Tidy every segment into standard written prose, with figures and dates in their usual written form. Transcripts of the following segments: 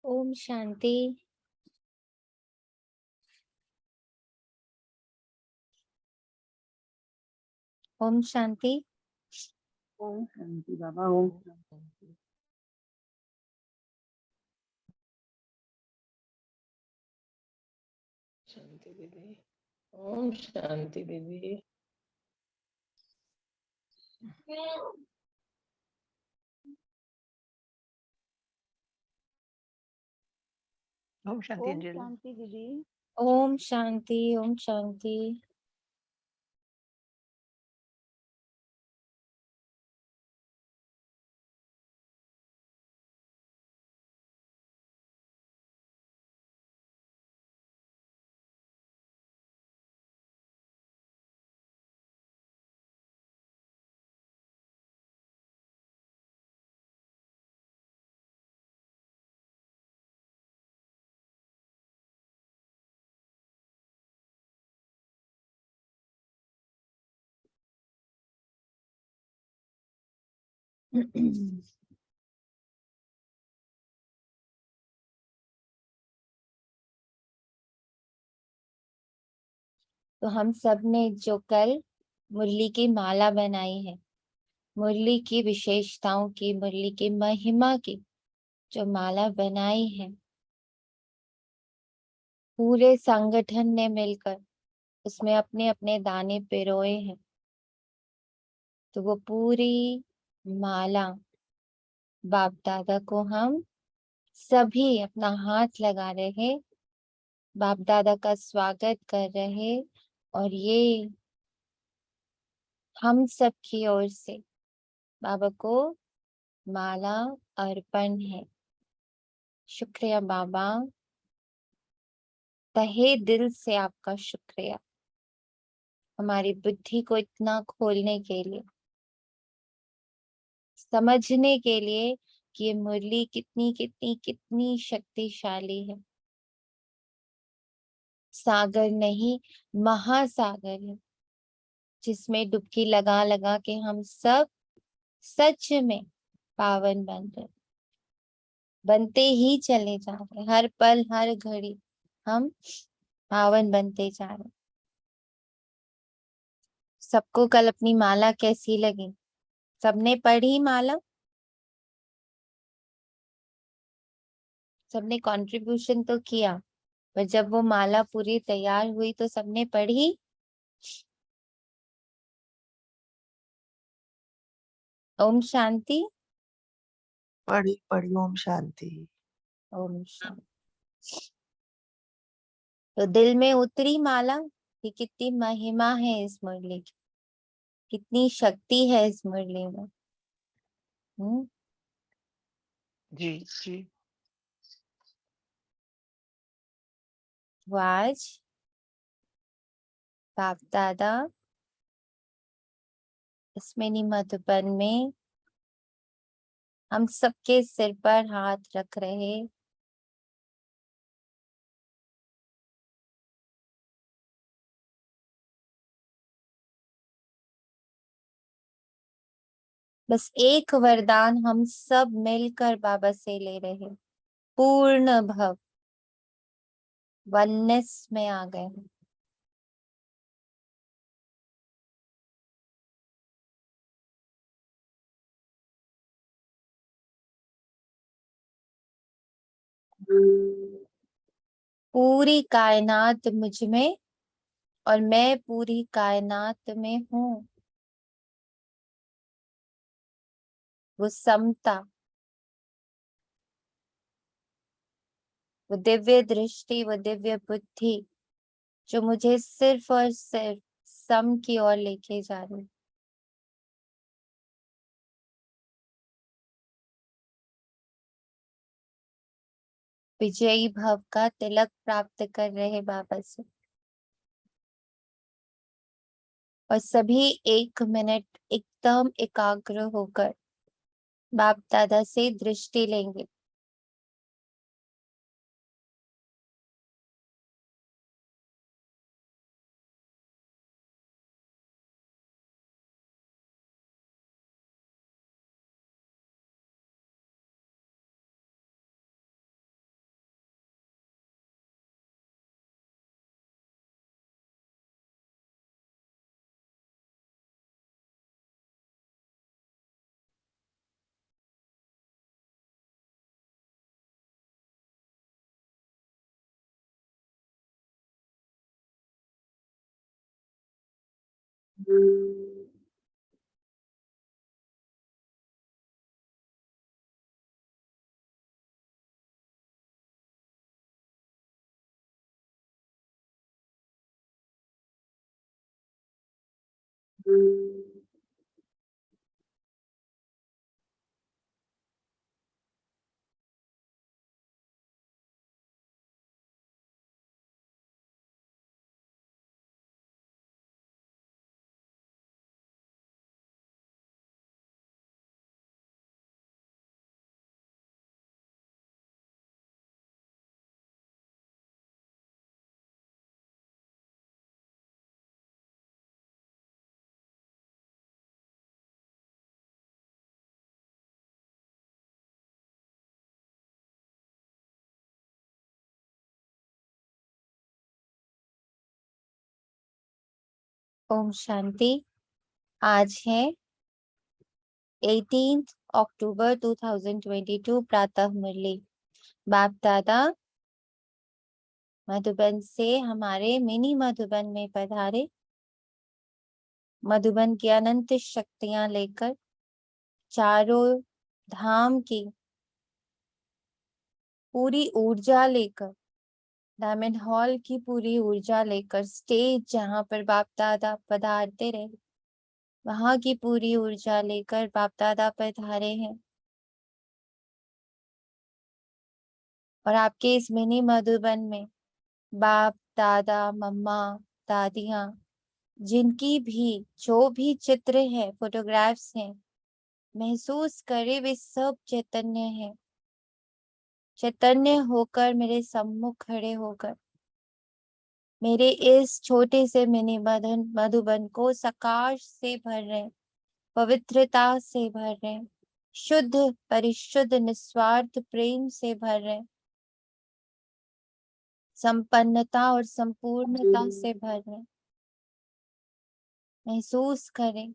ओम शांति। ओम शांति। ओम शांति बाबा। ओम शांति। शांति दीदी। ओम शांति दीदी। ओम शांति ओम अंजलि। शांति दीदी। ओम शांति। ओम शांति। तो हम सब ने जो कल मुरली की माला बनाई है, मुरली की विशेषताओं की, मुरली की महिमा की जो माला बनाई है, पूरे संगठन ने मिलकर उसमें अपने अपने दाने पिरोए हैं। तो वो पूरी माला बाप दादा को हम सभी अपना हाथ लगा रहे, बाप दादा का स्वागत कर रहे, और ये हम सब की ओर से बाबा को माला अर्पण है। शुक्रिया बाबा, तहे दिल से आपका शुक्रिया, हमारी बुद्धि को इतना खोलने के लिए, समझने के लिए कि ये मुरली कितनी कितनी कितनी शक्तिशाली है। सागर नहीं, महासागर है, जिसमें डुबकी लगा लगा के हम सब सच में पावन बन रहे, बनते ही चले जा रहे, हर पल हर घड़ी हम पावन बनते जा रहे। सबको कल अपनी माला कैसी लगी? सबने पढ़ी माला? सबने कंट्रीब्यूशन तो किया, पर जब वो माला पूरी तैयार हुई तो सबने पढ़ी? ओम शांति। पढ़ी पढ़ी। ओम शांति। ओम शांति। तो दिल में उतरी माला कि कितनी महिमा है इस मुरली की, कितनी शक्ति है इस मुरली में। जी जी। वो आज बाप दादा इसमें मधुबन में हम सबके सिर पर हाथ रख रहे, बस एक वरदान हम सब मिलकर बाबा से ले रहे, पूर्ण भव, वननेस में आ गए हैं। पूरी कायनात मुझ में और मैं पूरी कायनात में हूँ। वो समता, वो दिव्य दृष्टि, वो दिव्य बुद्धि जो मुझे सिर्फ और सिर्फ सम की ओर लेके जा रही, विजयी भव का तिलक प्राप्त कर रहे बाबा से। और सभी 1 मिनट एकदम एकाग्र होकर बाप दादा से दृष्टि लेंगे। ओम शांति। आज है 18 अक्टूबर 2022 प्रातः मुरली। बाप दादा मधुबन से हमारे मिनी मधुबन में पधारे, मधुबन की अनंत शक्तियां लेकर, चारों धाम की पूरी ऊर्जा लेकर, डायमंड हॉल की पूरी ऊर्जा लेकर, स्टेज जहां पर बाप दादा पधारते रहे वहां की पूरी ऊर्जा लेकर बाप दादा पधारे हैं। और आपके इस मिनी मधुबन में बाप दादा मम्मा दादियां जिनकी भी जो भी चित्र है, फोटोग्राफ्स हैं, महसूस करे वे सब चैतन्य हैं। चैतन्य होकर मेरे सम्मुख खड़े होकर मेरे इस छोटे से मिनी मधुबन को सकाश से भर रहे, पवित्रता से भर रहे, शुद्ध परिशुद्ध निस्वार्थ प्रेम से भर रहे, संपन्नता और संपूर्णता से भर रहे। महसूस करें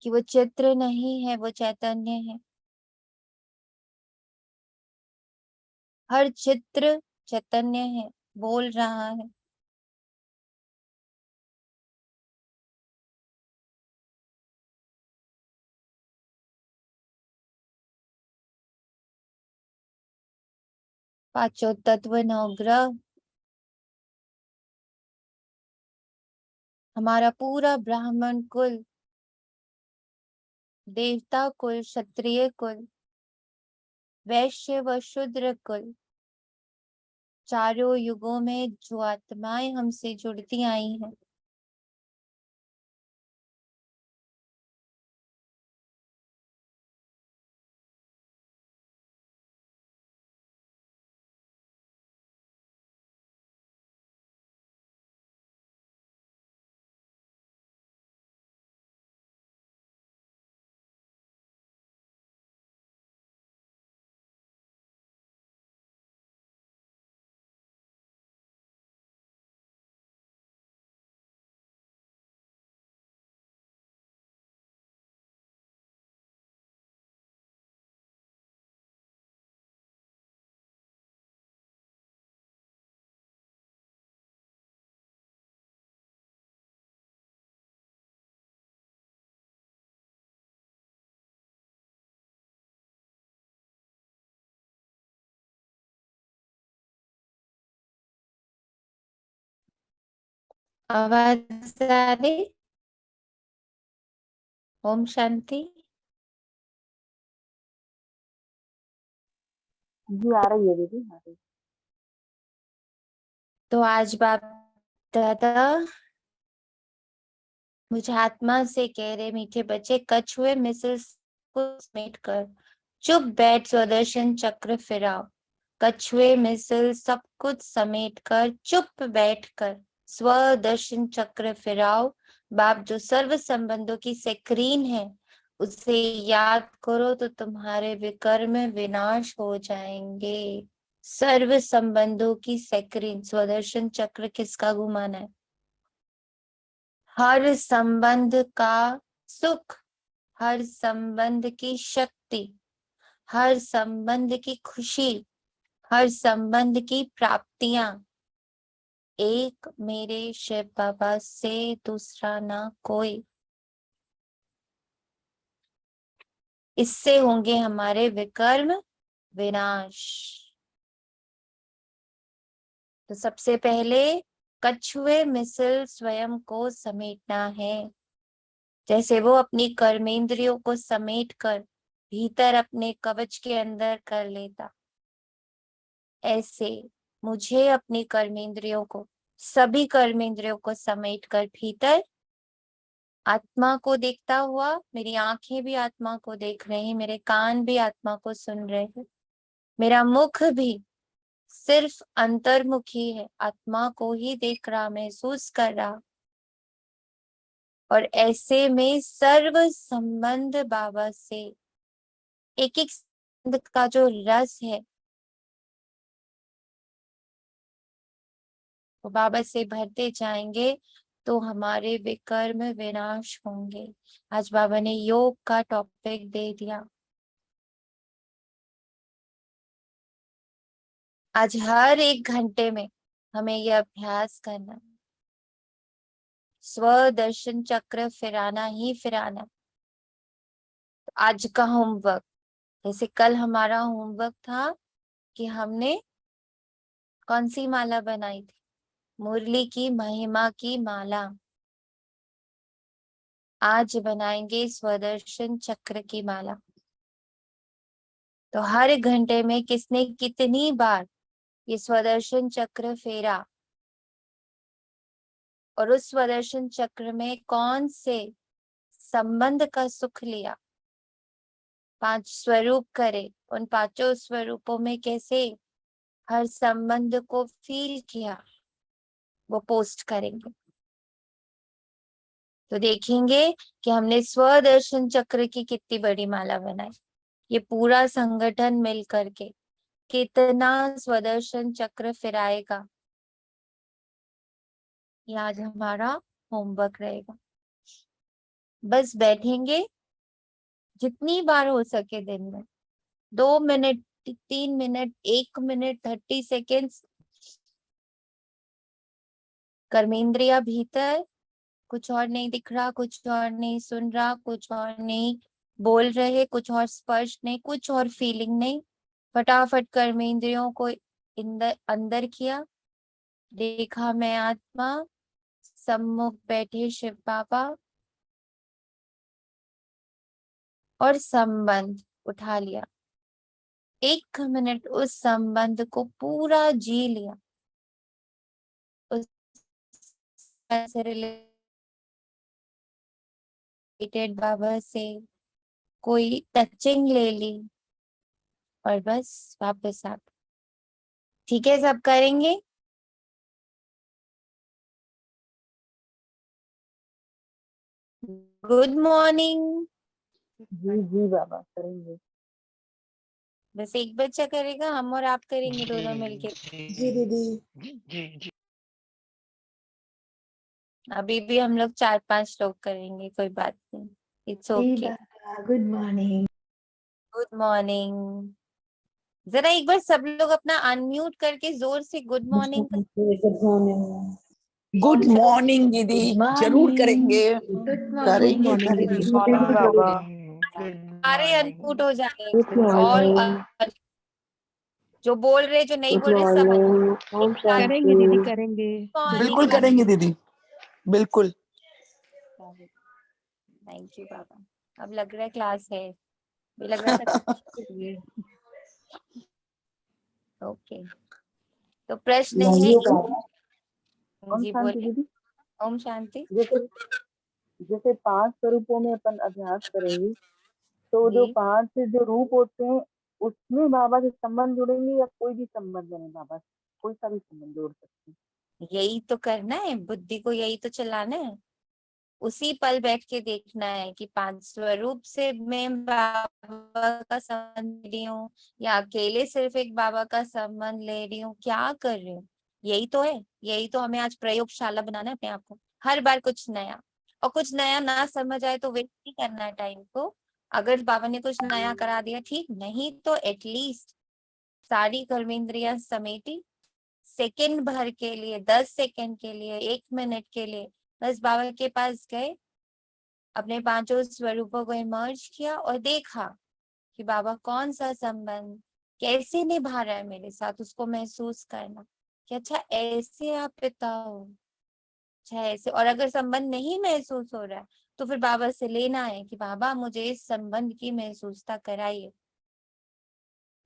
कि वो चित्र नहीं है, वो चैतन्य है। हर चित्र चैतन्य है, बोल रहा है। पांचों तत्व नवग्रह, हमारा पूरा ब्राह्मण कुल, देवता कुल, क्षत्रिय कुल, वैश्य व शूद्र कुल, चारों युगों में जो आत्माएं हमसे जुड़ती आई हैं, आवाज आ रही? ओम शांति। जी आ रही है दीदी, आ रही है। तो आज बाप दादा मुझे आत्मा से कह रहे, मीठे बच्चे कछुए मिसिल्स को समेट कर चुप बैठ स्वदर्शन चक्र फिराओ। कछुए मिसल सब कुछ समेट कर चुप बैठकर स्वदर्शन चक्र फिराओ। बाप जो सर्व संबंधों की सक्रीन है उसे याद करो तो तुम्हारे विकर्म विनाश हो जाएंगे। सर्व संबंधों की सक्रीन स्वदर्शन चक्र किसका घुमाना है? हर संबंध का सुख, हर संबंध की शक्ति, हर संबंध की खुशी, हर संबंध की प्राप्तियां एक मेरे शिव बाबा से दूसरा ना कोई। इससे होंगे हमारे विकर्म विनाश। तो सबसे पहले कछुए मिसल स्वयं को समेटना है। जैसे वो अपनी कर्मेंद्रियों को समेट कर भीतर अपने कवच के अंदर कर लेता, ऐसे मुझे अपनी कर्मेंद्रियों को, सभी कर्मेंद्रियों को समेट कर भीतर आत्मा को देखता हुआ, मेरी आंखें भी आत्मा को देख रही, मेरे कान भी आत्मा को सुन रहे हैं, मेरा मुख भी सिर्फ अंतर्मुखी है, आत्मा को ही देख रहा, महसूस कर रहा। और ऐसे में सर्व संबंध बाबा से, एक एक संबंध का जो रस है वो बाबा से भरते जाएंगे तो हमारे विकर्म विनाश होंगे। आज बाबा ने योग का टॉपिक दे दिया। आज हर एक घंटे में हमें यह अभ्यास करना है। स्वदर्शन चक्र फिराना ही फिराना। तो आज का होमवर्क, जैसे कल हमारा होमवर्क था कि हमने कौन सी माला बनाई थी, मुरली की महिमा की माला। आज बनाएंगे स्वदर्शन चक्र की माला। तो हर घंटे में किसने कितनी बार ये स्वदर्शन चक्र फेरा और उस स्वदर्शन चक्र में कौन से संबंध का सुख लिया, 5 स्वरूप करे, उन 5 स्वरूपों में कैसे हर संबंध को फील किया, वो पोस्ट करेंगे। तो देखेंगे कि हमने स्वदर्शन चक्र की कितनी बड़ी माला बनाई। ये पूरा संगठन मिल करके कितना स्वदर्शन चक्र फिराएगा, ये आज हमारा होमवर्क रहेगा। बस बैठेंगे जितनी बार हो सके दिन में, 2 मिनट, 3 मिनट, 1 मिनट, 30 सेकेंड्स। कर्मेंद्रिया भीतर, कुछ और नहीं दिख रहा, कुछ और नहीं सुन रहा, कुछ और नहीं बोल रहे, कुछ और स्पर्श नहीं, कुछ और फीलिंग नहीं। फटाफट कर्मेंद्रियों को अंदर किया, देखा मैं आत्मा, सम्मुख बैठे शिव बाबा, और संबंध उठा लिया। 1 मिनट उस संबंध को पूरा जी लिया, उस से रिलेटेड बाबा से कोई टचिंग ले ली और बस वापस आ। ठीक है, सब करेंगे। Good morning. जी बाबा करेंगे। बस एक बच्चा करेगा, हम और आप करेंगे दोनों मिलके। जी दीदी। जी। अभी भी हम लोग 4-5 लोग करेंगे, कोई बात नहीं, it's okay. Good morning. Good morning. जरा एक बार सब लोग अपना अनम्यूट करके जोर से good morning. Good morning. Good morning दीदी, जरूर करेंगे करेंगे मॉर्निंग करेंगे। दीदी। मॉर्निंग बाबा। सारे अनम्यूट हो जाए, गुड ऑल मॉर्निंग। जो बोल रहे, जो नहीं गुड बोल रहे, सब मॉर्निंग। ओम करेंगे दीदी, शांति। करेंगे। बिल्कुल करेंगे दीदी, बिल्कुल। थैंक यू बाबा। अब लग रहा है क्लास है, भी लग रहा था। ओके, तो प्रश्न है। ओम जी शांति बोले। दीदी। ओम शांति। जैसे जैसे 5 स्वरूपों में अपन अभ्यास करेंगे तो जो जी 5 जो रूप होते हैं उसमें बाबा से संबंध जुड़ेंगे या कोई भी संबंध नहीं, बाबा से कोई सा भी संबंध जोड़ सकते हैं। यही तो करना है, बुद्धि को यही तो चलाना है। उसी पल बैठ के देखना है कि 5 स्वरूप से मैं बाबा का संबंध ले रही हूँ या अकेले सिर्फ एक बाबा का संबंध ले रही हूँ, क्या कर रही हूँ। यही तो है, यही तो हमें आज प्रयोगशाला बनाना है अपने आप को। हर बार कुछ नया, और कुछ नया ना समझ आए तो वेट नहीं करना है टाइम को। अगर बाबा ने कुछ नया करा दिया ठीक, नहीं तो एटलीस्ट सारी कर्मेंद्रियां समेटी, सेकंड भर के लिए, 10 सेकंड के लिए, 1 मिनट के लिए बस बाबा के पास गए, अपने पांचों स्वरूपों को इमर्ज किया और देखा कि बाबा कौन सा संबंध कैसे निभा रहा है मेरे साथ, उसको महसूस करना कि अच्छा ऐसे आप पिता हो, अच्छा ऐसे। और अगर संबंध नहीं महसूस हो रहा है तो फिर बाबा से लेना है कि बाबा मुझे इस संबंध की महसूसता कराइए।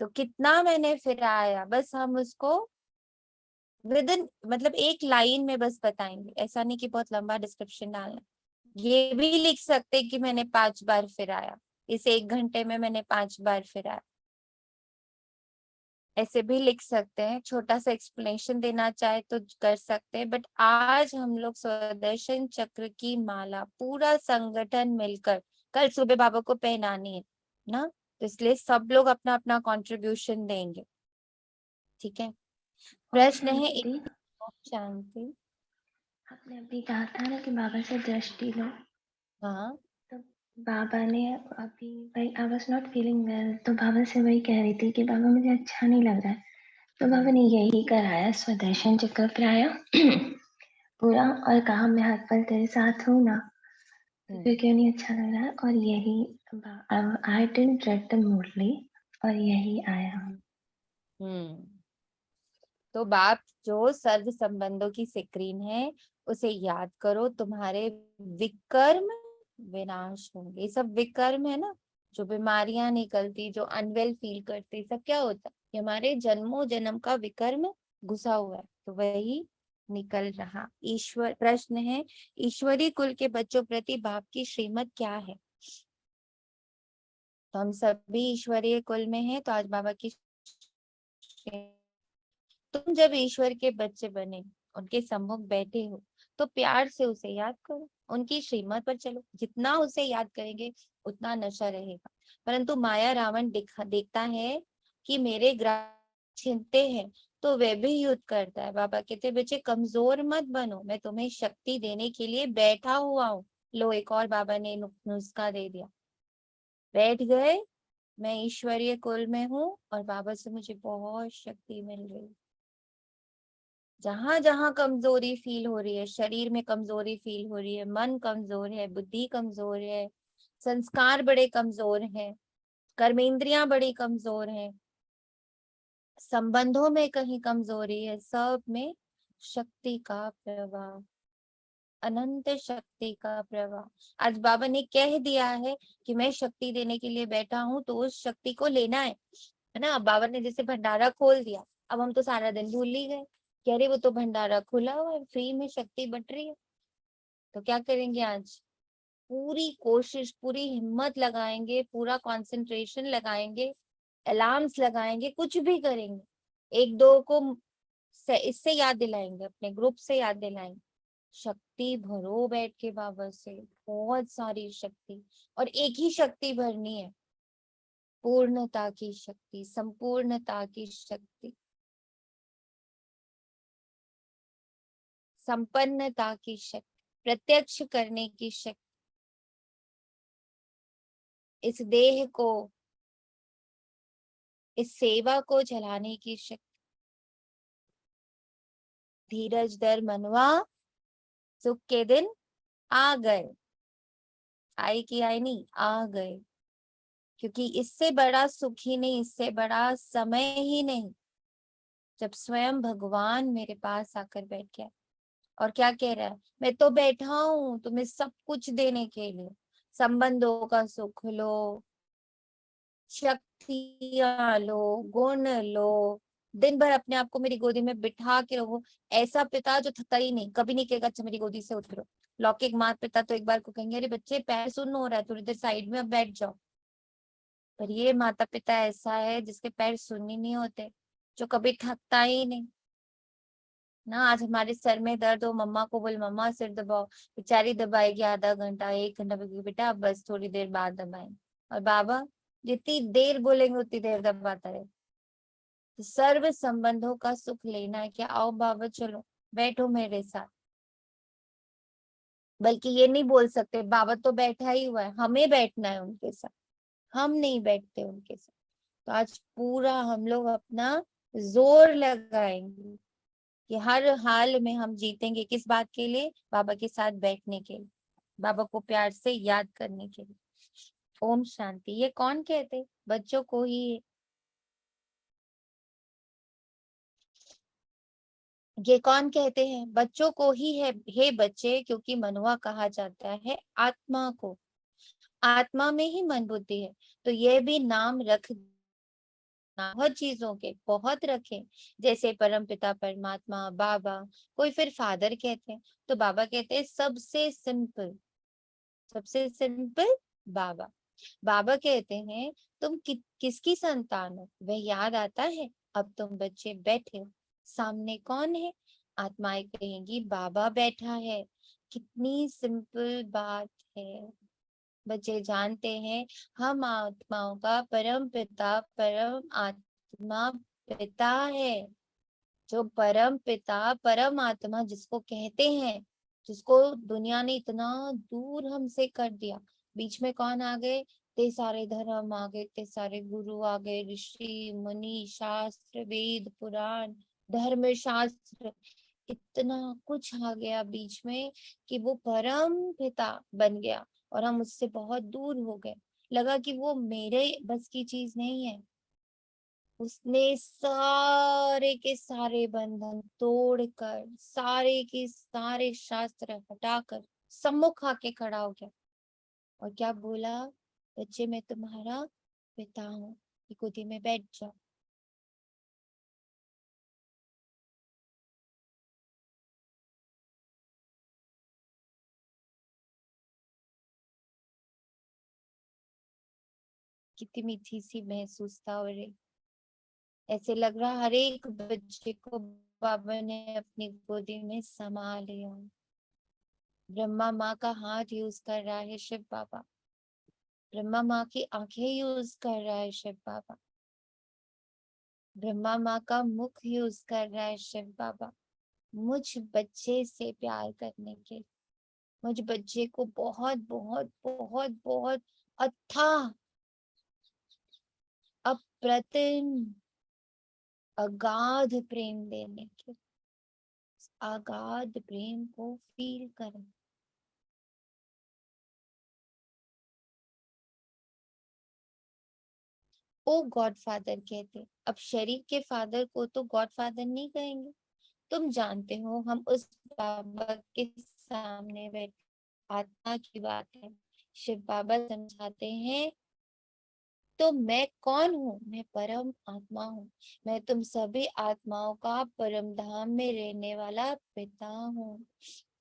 तो कितना मैंने फिर आया, बस हम उसको विदिन मतलब एक लाइन में बस बताएंगे, ऐसा नहीं कि बहुत लंबा डिस्क्रिप्शन डालना। ये भी लिख सकते कि मैंने 5 बार फिर आया, इस 1 घंटे में मैंने 5 बार फिर आया, ऐसे भी लिख सकते हैं। छोटा सा एक्सप्लेनेशन देना चाहे तो कर सकते हैं। बट आज हम लोग स्वदर्शन चक्र की माला पूरा संगठन मिलकर कल सुबह बाबा को पहनानी है ना, तो इसलिए सब लोग अपना अपना कंट्रीब्यूशन देंगे, ठीक है। प्रश्न है दीदी, शांति। आपने अभी कहा था ना कि बाबा से दृष्टि लो, हाँ तो बाबा ने अभी भाई I was not feeling well, तो बाबा से वही कह रही थी कि बाबा मुझे अच्छा नहीं लग रहा है, तो बाबा ने यही कराया, स्वदर्शन चक्र कराया पूरा, और कहा मैं हर पल तेरे साथ हूँ ना, तो फिर क्यों नहीं अच्छा लग रहा है। और यही आई डिडंट रेड द मुरली, और यही आया। तो बाप जो सर्व संबंधों की स्क्रीन है उसे याद करो, तुम्हारे विकर्म विनाश होंगे। ये सब विकर्म है ना, जो बीमारियां निकलती, जो अनवेल फील करते, सब क्या होता है, ये हमारे जन्मों जन्म का विकर्म घुसा हुआ है, तो वही निकल रहा। ईश्वर प्रश्न है, ईश्वरी कुल के बच्चों प्रति बाप की श्रीमत क्या है। तो हम सभी ईश्वरीय कुल में हैं, तो आज बाबा की तुम जब ईश्वर के बच्चे बने, उनके सम्मुख बैठे हो, तो प्यार से उसे याद करो, उनकी श्रीमत पर चलो। जितना उसे याद करेंगे उतना नशा रहेगा। परंतु माया रावण देखता है कि मेरे ग्राह छीनते हैं तो वह भी युद्ध करता है। बाबा कहते बच्चे कमजोर मत बनो, मैं तुम्हें शक्ति देने के लिए बैठा हुआ हूँ। लो एक और बाबा ने नुस्खा दे दिया, बैठ गए, मैं ईश्वरीय कुल में हूँ और बाबा से मुझे बहुत शक्ति मिल रही है। जहां जहां कमजोरी फील हो रही है, शरीर में कमजोरी फील हो रही है, मन कमजोर है, बुद्धि कमजोर है, संस्कार बड़े कमजोर हैं, कर्मेंद्रियां बड़ी कमजोर हैं, संबंधों में कहीं कमजोरी है, सब में शक्ति का प्रवाह, अनंत शक्ति का प्रवाह। आज बाबा ने कह दिया है कि मैं शक्ति देने के लिए बैठा हूं, तो उस शक्ति को लेना है ना। अब बाबा ने जैसे भंडारा खोल दिया, अब हम तो सारा दिन भूल ही गए कि अरे वो तो भंडारा खुला हुआ है, फ्री में शक्ति बट रही है। तो क्या करेंगे आज, पूरी कोशिश, पूरी हिम्मत लगाएंगे, पूरा कंसंट्रेशन लगाएंगे, अलार्म्स लगाएंगे, कुछ भी करेंगे, एक दो को इससे याद दिलाएंगे, अपने ग्रुप से याद दिलाएंगे, शक्ति भरो बैठ के बाबा से, बहुत सारी शक्ति। और एक ही शक्ति भरनी है, पूर्णता की शक्ति, संपूर्णता की शक्ति, संपन्नता की शक्ति, प्रत्यक्ष करने की शक्ति, इस देह को, इस सेवा को चलाने की शक्ति। धीरज धर मनवा, सुख के दिन आ गए, आई कि आई नहीं, आ गए, क्योंकि इससे बड़ा सुख ही नहीं, इससे बड़ा समय ही नहीं, जब स्वयं भगवान मेरे पास आकर बैठ गया। और क्या कह रहा है, मैं तो बैठा हूं तुम्हें सब कुछ देने के लिए, संबंधों का सुख लो, शक्तियां लो, गुण लो, दिन भर अपने आप को मेरी गोदी में बिठा के रहो। ऐसा पिता जो थकता ही नहीं, कभी नहीं कहेगा अच्छा मेरी गोदी से उतरो। लौकिक माता पिता तो एक बार को कहेंगे अरे बच्चे पैर सुन्न हो रहा है, थोड़ी देर साइड में अब बैठ जाओ। पर ये माता पिता ऐसा है जिसके पैर सुन्न ही नहीं होते, जो कभी थकता ही नहीं ना। आज हमारे सर में दर्द हो, मम्मा को बोल मम्मा सिर दबाओ, बेचारी दबाएगी आधा घंटा 1 घंटा, बेटा अब बस थोड़ी देर बाद दबाएंगे। और बाबा जितनी देर बोलेंगे उतनी देर दबाता रहे। तो सर्व संबंधों का सुख लेना है क्या, आओ बाबा चलो बैठो मेरे साथ। बल्कि ये नहीं बोल सकते बाबा तो बैठा ही हुआ है, हमें बैठना है उनके साथ, हम नहीं बैठते उनके साथ। तो आज पूरा हम लोग अपना जोर लगाएंगे, कि हर हाल में हम जीतेंगे। किस बात के लिए? बाबा के साथ बैठने के लिए, बाबा को प्यार से याद करने के लिए। ओम शांति। ये कौन कहते? बच्चों को ही है। ये कौन कहते हैं? बच्चों को ही है। हे बच्चे, क्योंकि मनुआ कहा जाता है आत्मा को, आत्मा में ही मन बुद्धि है। तो ये भी नाम रख, बहुत चीजों के बहुत रखे, जैसे परमपिता परमात्मा, बाबा। कोई फिर फादर कहते हैं, तो बाबा कहते हैं सबसे सिंपल, सबसे सिंपल बाबा। बाबा कहते हैं तुम किसकी संतान हो, वह याद आता है। अब तुम बच्चे बैठे हो, सामने कौन है? आत्माएं कहेंगी बाबा बैठा है। कितनी सिंपल बात है। बच्चे जानते हैं हम आत्माओं का परम पिता परम आत्मा पिता है। जो परम पिता परम आत्मा जिसको कहते हैं, जिसको दुनिया ने इतना दूर हमसे कर दिया, बीच में कौन आ गए? इतने सारे धर्म आ गए, इतने सारे गुरु आ गए, ऋषि मुनि, शास्त्र, वेद, पुराण, धर्म शास्त्र, इतना कुछ आ गया बीच में कि वो परम पिता बन गया और हम उससे बहुत दूर हो गए। लगा कि वो मेरे बस की चीज नहीं है। उसने सारे के सारे बंधन तोड़कर, सारे के सारे शास्त्र हटाकर सम्मुख आके खड़ा हो गया और क्या बोला? बच्चे मैं तुम्हारा पिता हूँ, गोदी में बैठ जाओ। कितनी मीठी सी महसूस था। और ऐसे लग रहा हर एक बच्चे को बाबा ने अपनी गोदी में समा लिया। ब्रह्मा माँ का हाथ यूज कर रहा है शिव बाबा, ब्रह्मा माँ की आंखें यूज कर रहा है शिव बाबा, ब्रह्मा माँ का मुख यूज कर रहा है शिव बाबा, मुझ बच्चे से प्यार करने के लिए। मुझ बच्चे को बहुत बहुत बहुत बहुत अथाह, अप्रतिम, अगाध प्रेम देने के, अगाध प्रेम को फील करें। ओ गॉड फादर कहते। अब शरीर के फादर को तो गॉड फादर नहीं कहेंगे। तुम जानते हो हम उस बाबा के सामने बैठे, आत्मा की बात है। शिव बाबा समझाते हैं तो मैं कौन हूँ? मैं परम आत्मा हूँ। मैं तुम सभी आत्माओं का परम धाम में रहने वाला पिता हूँ।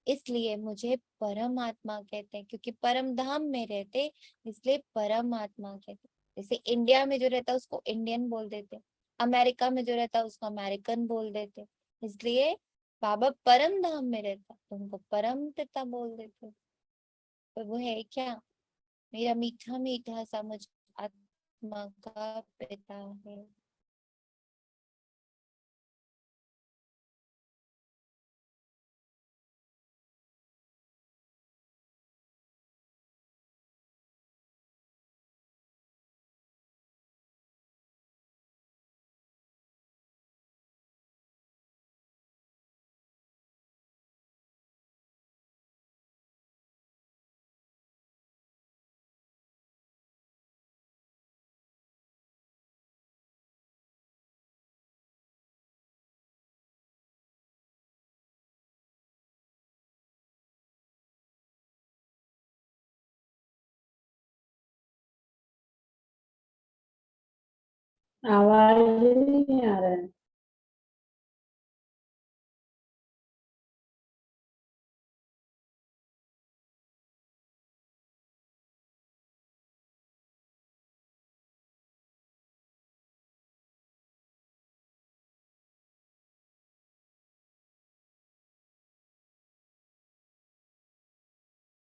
इसलिए मुझे परम आत्मा कहते हैं, क्योंकि परम धाम में रहते, इसलिए परम आत्मा कहते हैं। जैसे इंडिया में जो रहता है उसको इंडियन बोल देते, अमेरिका में जो रहता है उसको अमेरिकन बोल देते। इसलिए बाबा परम धाम में रहता तो उनको परम पिता बोल देते। तो वो है क्या? मेरा मीठा मीठा सा मुझ आत्मा का पिता है। आवाज नहीं आ रहा है।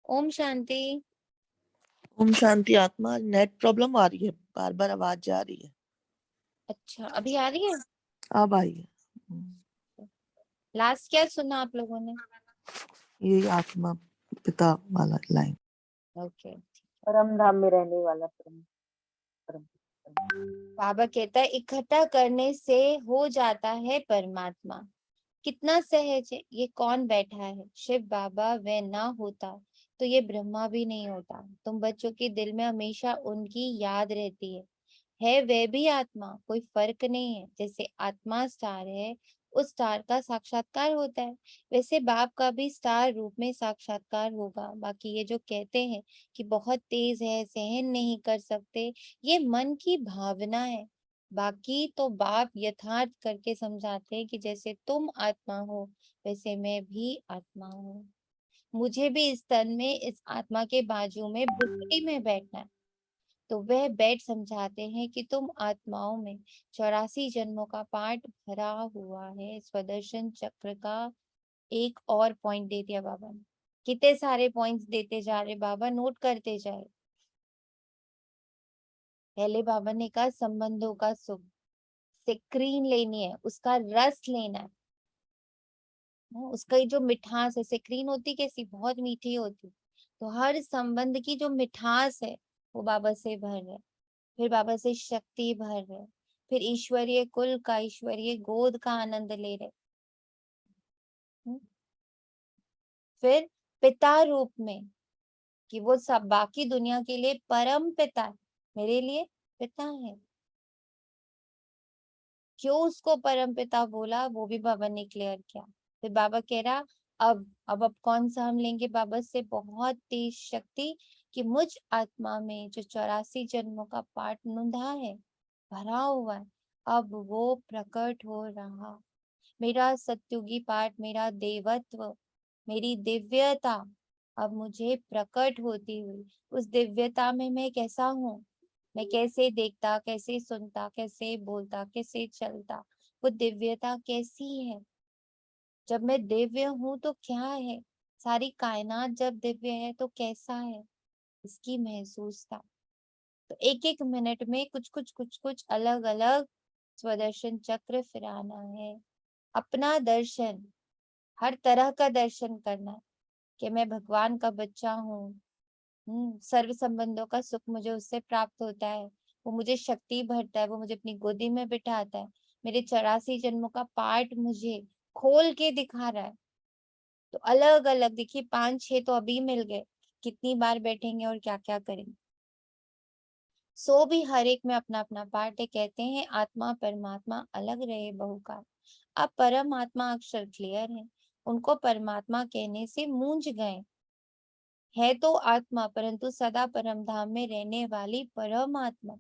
ओम शांति। ओम शांति। आत्मा नेट प्रॉब्लम आ रही है, बार बार आवाज जा रही है। अच्छा, अभी आ रही है? अब आई है। लास्ट क्या सुना आप लोगों ने? ये आत्मा पिता वाला लाइन। ओके। परम धाम में रहने वाला परम परम बाबा कहता है इकट्ठा करने से हो जाता है परमात्मा। कितना सहज है, ये कौन बैठा है? शिव बाबा वह ना होता तो ये ब्रह्मा भी नहीं होता। तुम बच्चों के दिल में हमेशा उनकी याद रहती है वह भी आत्मा, कोई फर्क नहीं है। जैसे आत्मा स्टार है, उस स्टार का साक्षात्कार होता है, वैसे बाप का भी स्टार रूप में साक्षात्कार होगा। बाकी ये जो कहते हैं कि बहुत तेज है, सहन नहीं कर सकते, ये मन की भावना है। बाकी तो बाप यथार्थ करके समझाते हैं कि जैसे तुम आत्मा हो वैसे मैं भी आत्मा हूँ। मुझे भी इस तन में, इस आत्मा के बाजू में बुद्धि में बैठना है। तो वह बैठ समझाते हैं कि तुम आत्माओं में 84 जन्मों का पाठ भरा हुआ है। स्वदर्शन चक्र का एक और पॉइंट दे दिया बाबा ने। कितने सारे पॉइंट्स देते जा रहे बाबा, नोट करते जाए। पहले बाबा ने कहा संबंधों का सुख, सेक्रीन लेनी है, उसका रस लेना है। उसका जो मिठास है, सेक्रीन होती कैसी, बहुत मीठी होती। तो हर संबंध की जो मिठास है वो बाबा से भर रहे, फिर बाबा से शक्ति भर रहे, फिर ईश्वरीय कुल का, ईश्वरीय गोद का आनंद ले रहे। फिर पिता रूप में कि वो सब बाकी दुनिया के लिए परम पिता है, मेरे लिए पिता है। क्यों उसको परम पिता बोला वो भी बाबा ने क्लियर किया। फिर बाबा कह रहा अब कौन सा हम लेंगे बाबा से बहुत तेज शक्ति कि मुझ आत्मा में जो 84 जन्मों का पाठ नुंधा है, भरा हुआ है, अब वो प्रकट हो रहा। मेरा सत्युगी पाठ, मेरा देवत्व, मेरी दिव्यता अब मुझे प्रकट होती हुई, उस दिव्यता में मैं कैसा हूँ, मैं कैसे देखता, कैसे सुनता, कैसे बोलता, कैसे चलता, वो दिव्यता कैसी है। जब मैं दिव्य हूँ तो क्या है, सारी कायनात जब दिव्य है तो कैसा है, इसकी महसूसता। तो एक एक मिनट में कुछ अलग अलग स्वदर्शन चक्र फिराना है। अपना दर्शन, हर तरह का दर्शन करना है कि मैं भगवान का बच्चा हूँ। सर्व संबंधों का सुख मुझे उससे प्राप्त होता है, वो मुझे शक्ति भरता है, वो मुझे अपनी गोदी में बिठाता है, मेरे 84 जन्मों का पाठ मुझे खोल के दिखा रहा है। तो अलग अलग देखिए 5-6 तो अभी मिल गए, कितनी बार बैठेंगे और क्या क्या करेंगे। सो भी हर एक में अपना अपना पार्ट है। कहते हैं आत्मा परमात्मा अलग रहे बहुकार। अब परमात्मा अक्षर क्लियर है, उनको परमात्मा कहने से मूंझ गए। है तो आत्मा परंतु सदा परम धाम में रहने वाली परमात्मा।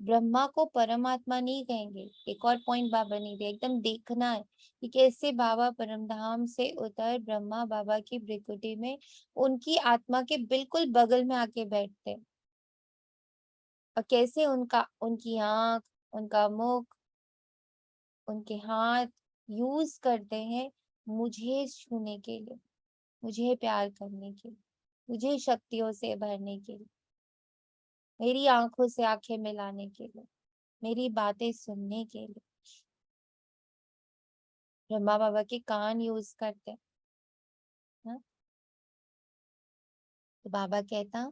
ब्रह्मा को परमात्मा नहीं कहेंगे। एक और पॉइंट बाबा ने दिया, एकदम देखना है कि कैसे बाबा परम धाम से उतर ब्रह्मा बाबा की भृकुटी में उनकी आत्मा के बिल्कुल बगल में आके बैठते, और कैसे उनकी आंख, उनका मुख, उनके हाथ यूज करते हैं मुझे छूने के लिए, मुझे प्यार करने के लिए, मुझे शक्तियों से भरने के लिए, मेरी आंखों से आंखें मिलाने के लिए, मेरी बातें सुनने के लिए। ब्रह्मा बाबा के कान यूज करते हैं। तो बाबा कहता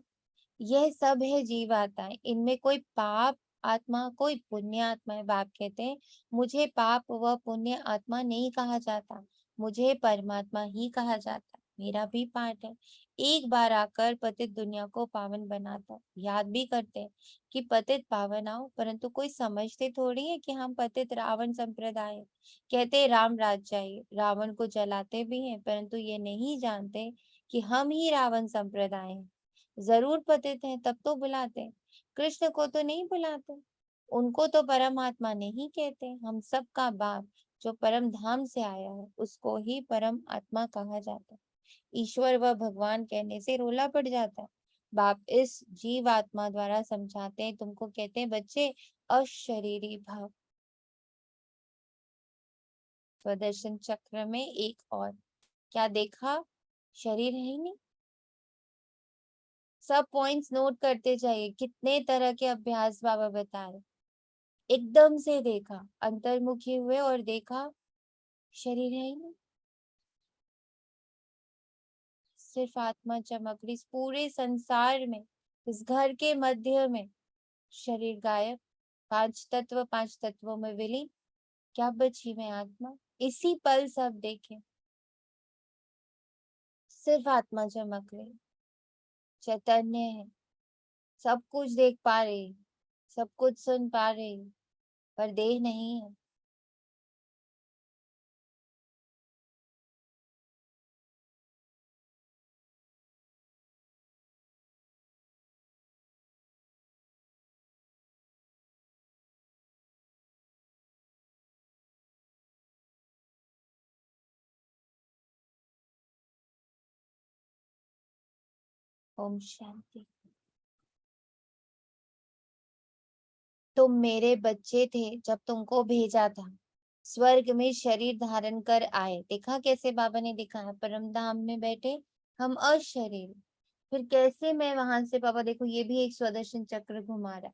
यह सब है जीव आत्माएं, इनमें कोई पाप आत्मा कोई पुण्य आत्मा है। बाप कहते हैं मुझे पाप व पुण्य आत्मा नहीं कहा जाता, मुझे परमात्मा ही कहा जाता। मेरा भी पाठ है, एक बार आकर पतित दुनिया को पावन बनाता। याद भी करते हैं कि पतित पावन आओ, परंतु कोई समझते थोड़ी है कि हम पतित रावण संप्रदाय है। कहते हैं राम राज्य आइए, रावण को जलाते भी हैं, परंतु ये नहीं जानते कि हम ही रावण संप्रदाय हैं। जरूर पतित हैं तब तो बुलाते हैं, कृष्ण को तो नहीं बुलाते, उनको तो परमात्मा नहीं कहते। हम सब का बाप जो परम धाम से आया है उसको ही परम आत्मा कहा जाता है। ईश्वर व भगवान कहने से रोला पड़ जाता है। बाप इस जीव आत्मा द्वारा समझाते हैं, तुमको कहते हैं बच्चे अशरीरी भाव। स्वदर्शन चक्र में एक और क्या देखा, शरीर है ही नहीं। सब पॉइंट्स नोट करते जाइए, कितने तरह के अभ्यास बाबा बता रहे। एकदम से देखा, अंतर्मुखी हुए और देखा शरीर है ही नहीं, सिर्फ आत्मा चमक रही। इस पूरे संसार में, इस घर के मध्य में शरीर गायब, पांच तत्वों में विलीन, क्या बची मैं आत्मा। इसी पल सब देखे, सिर्फ आत्मा चमक रही, चैतन्य है, सब कुछ देख पा रही, सब कुछ सुन पा रही, पर देह नहीं है। ओम शांति। तुम मेरे बच्चे थे जब तुमको भेजा था, स्वर्ग में शरीर धारण कर आए। देखा कैसे बाबा ने दिखाया, परम धाम में बैठे हम अशरीर। फिर कैसे मैं वहां से, बाबा देखो ये भी एक स्वदर्शन चक्र घुमा रहा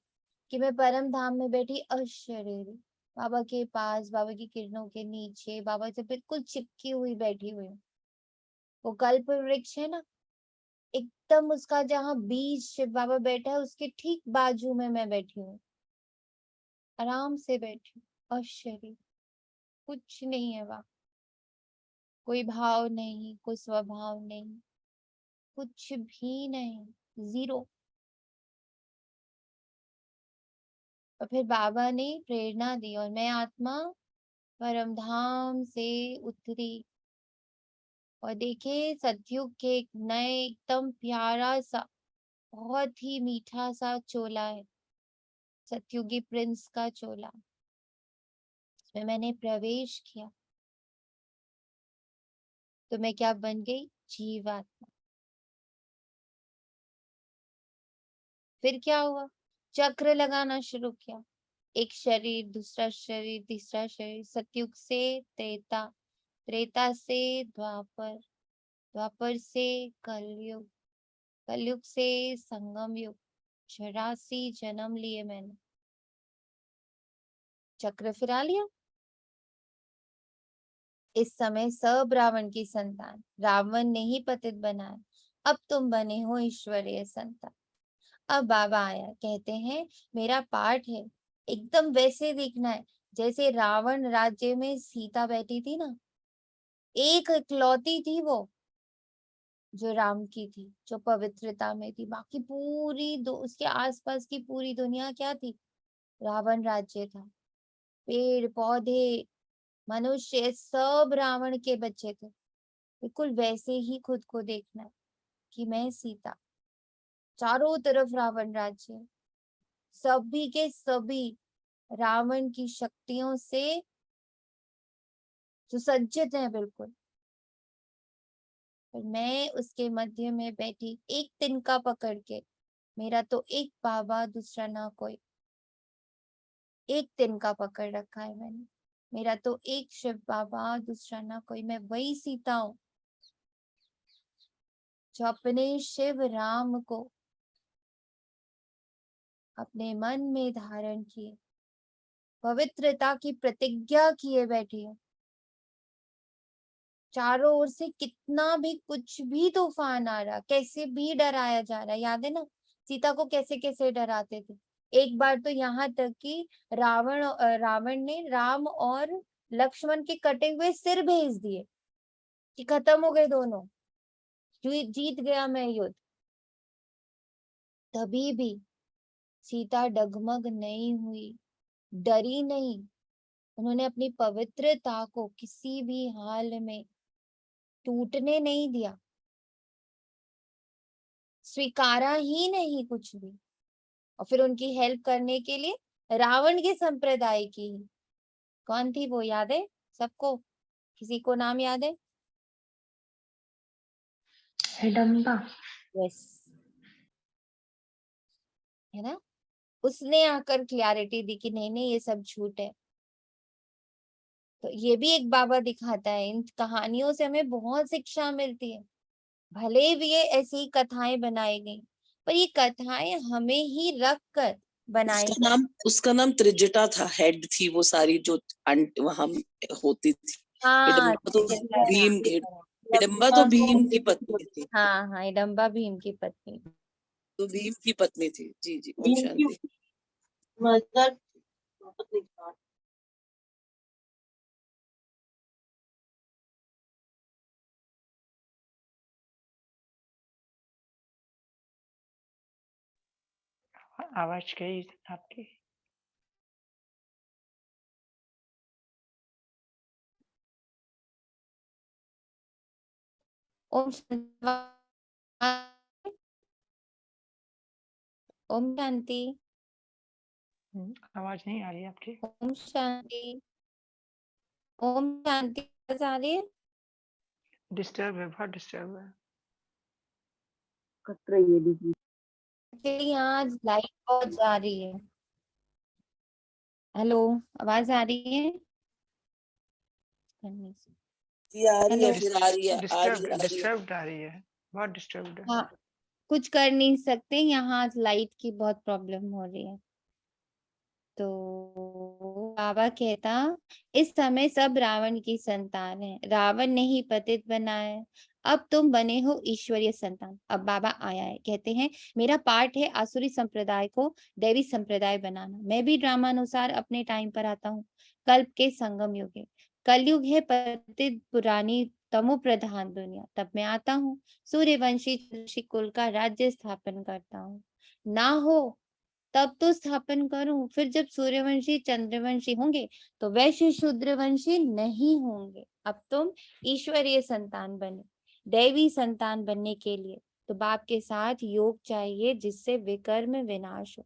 कि मैं परम धाम में बैठी अशरीर, बाबा के पास, बाबा की किरणों के नीचे, बाबा से बिल्कुल चिपकी हुई बैठी हुई हूँ। वो कल्प वृक्ष है ना, एकदम उसका जहाँ बीज शिव बाबा बैठा है उसके ठीक बाजू में मैं बैठी हूँ, आराम से बैठी हूँ अशरीर। कुछ नहीं है वहां, कोई भाव नहीं, कोई स्वभाव नहीं, कुछ भी नहीं, जीरो। और फिर बाबा ने प्रेरणा दी और मैं आत्मा परमधाम से उतरी और देखे सतयुग के एक नए एकदम प्यारा सा, बहुत ही मीठा सा चोला है, सतयुगी प्रिंस का चोला। उसमें मैंने प्रवेश किया तो मैं क्या बन गई, जीवात्मा। फिर क्या हुआ, चक्र लगाना शुरू किया, एक शरीर, दूसरा शरीर, तीसरा शरीर, सतयुग से त्रेता, त्रेता से द्वापर, द्वापर से कलयुग, कलयुग से संगम युग। 84 जन्म लिए मैंने, चक्र फिरा लिया। इस समय सब रावण की संतान, रावण ने ही पतित बनाया, अब तुम बने हो ईश्वरीय संतान। अब बाबा आया, कहते हैं मेरा पाठ है, एकदम वैसे दिखना है जैसे रावण राज्य में सीता बैठी थी ना, एक इकलौती थी वो जो राम की थी, जो पवित्रता में थी। बाकी पूरी उसके आसपास की पूरी दुनिया क्या थी, रावण राज्य था। पेड़ पौधे मनुष्य सब रावण के बच्चे थे। बिल्कुल वैसे ही खुद को देखना है कि मैं सीता, चारों तरफ रावण राज्य, सभी के सभी रावण की शक्तियों से सुसज्जित है बिल्कुल। पर मैं उसके मध्य में बैठी, एक तिनका पकड़ के, मेरा तो एक बाबा दूसरा ना कोई, एक तिनका पकड़ रखा है मैंने, मेरा तो एक शिव बाबा दूसरा ना कोई। मैं वही सीता हूँ जो अपने शिव राम को अपने मन में धारण किए, पवित्रता की प्रतिज्ञा किए बैठी है। चारों ओर से कितना भी कुछ भी तूफान आ रहा, कैसे भी डराया जा रहा, याद है ना सीता को कैसे कैसे डराते थे। एक बार तो यहाँ तक कि रावण ने राम और लक्ष्मण के कटे हुए सिर भेज दिए कि खत्म हो गए दोनों, जीत गया मैं युद्ध। तभी भी सीता डगमग नहीं हुई, डरी नहीं। उन्होंने अपनी पवित्रता को किसी भी हाल में टूटने नहीं दिया, स्वीकारा ही नहीं कुछ भी। और फिर उनकी हेल्प करने के लिए रावण के संप्रदाय की, कौन थी वो, याद है सबको, किसी को नाम याद है? हिडम्बा। यस, है ना, उसने आकर क्लैरिटी दी कि नहीं नहीं ये सब झूठ है। तो ये भी एक बाबा दिखाता है, इन कहानियों से हमें बहुत शिक्षा मिलती है। भले भी ये ऐसी कथाएं बनाई गई, पर ये कथाएं हमें ही रख कर बनाई गई। उसका नाम त्रिजटा था, हेड थी वो सारी जो वहां होती थी। हाँ हिडम्बा तो भीम, हिडम्बा तो भीम की पत्नी थी। हाँ हाँ, हिडम्बा भीम की पत्नी। तो भीम की पत्नी थी। जी जी, ओम शांति। मदर आवाज गई आपकी। ओम ओम शांति। आवाज नहीं आ रही है आपकी। ओम शांति। ओम शांति। आवाज आ रही है? डिस्टर्ब है, बहुत डिस्टर्ब है। कट रही है दीदी। एक्चुअली यहाँ लाइट बहुत जा रही है। हेलो, आवाज आ रही है? करने से। जी आ रही है, हेलो। फिर आ रही है, आ रही है, आ रही है। डिस्टर्ब आ रही है, बहुत डिस्टर्ब है। हाँ, कुछ कर नहीं सकते, यहाँ लाइट की बहुत प्रॉब्लम हो रही है। तो बाबा कहता, इस समय सब रावण की संतान है, रावण ने ही पतित बनाया है, अब तुम बने हो ईश्वरीय संतान। अब बाबा आया है, कहते हैं मेरा पार्ट है आसुरी संप्रदाय को दैवी संप्रदाय बनाना। मैं भी ड्रामानुसार अपने टाइम पर आता हूँ। कल्प के संगम युग है, कलयुग है पतित पुरानी तमो प्रधान दुनिया, तब मैं आता हूँ, सूर्यवंशी कुल का राज्य स्थापन करता हूँ। ना हो तब तो स्थापन करूं, फिर जब सूर्यवंशी चंद्रवंशी होंगे तो वैश्य शूद्रवंशी नहीं होंगे। अब तुम ईश्वरीय संतान बने, दैवी संतान बनने के लिए तो बाप के साथ योग चाहिए, जिससे विकर्म विनाश हो।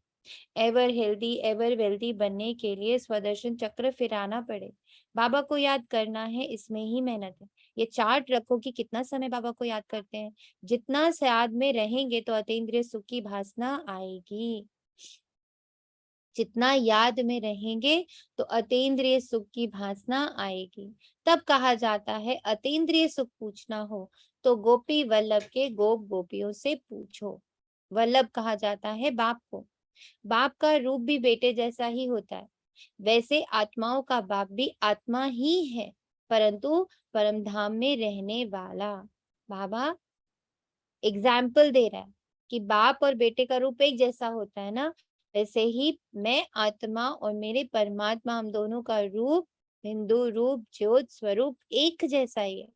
एवर हेल्दी एवर वेल्दी बनने के लिए स्वदर्शन चक्र फिराना पड़े, बाबा को याद करना है, इसमें ही मेहनत है। ये चार्ट रखो कि कितना समय बाबा को याद करते हैं। जितना याद में रहेंगे तो अतीन्द्रिय सुख की भासना आएगी। जितना याद में रहेंगे तो अतीन्द्रिय सुख की भासना आएगी। तब कहा जाता है अतीन्द्रिय सुख पूछना हो तो गोपी वल्लभ के गोप गोपियों से पूछो। वल्लभ कहा जाता है बाप को। बाप का रूप भी बेटे जैसा ही होता है, वैसे आत्माओं का बाप भी आत्मा ही है, परंतु परम धाम में रहने वाला। बाबा एग्जाम्पल दे रहा है कि बाप और बेटे का रूप एक जैसा होता है ना, वैसे ही मैं आत्मा और मेरे परमात्मा, हम दोनों का रूप, हिंदू रूप, ज्योत स्वरूप एक जैसा ही है।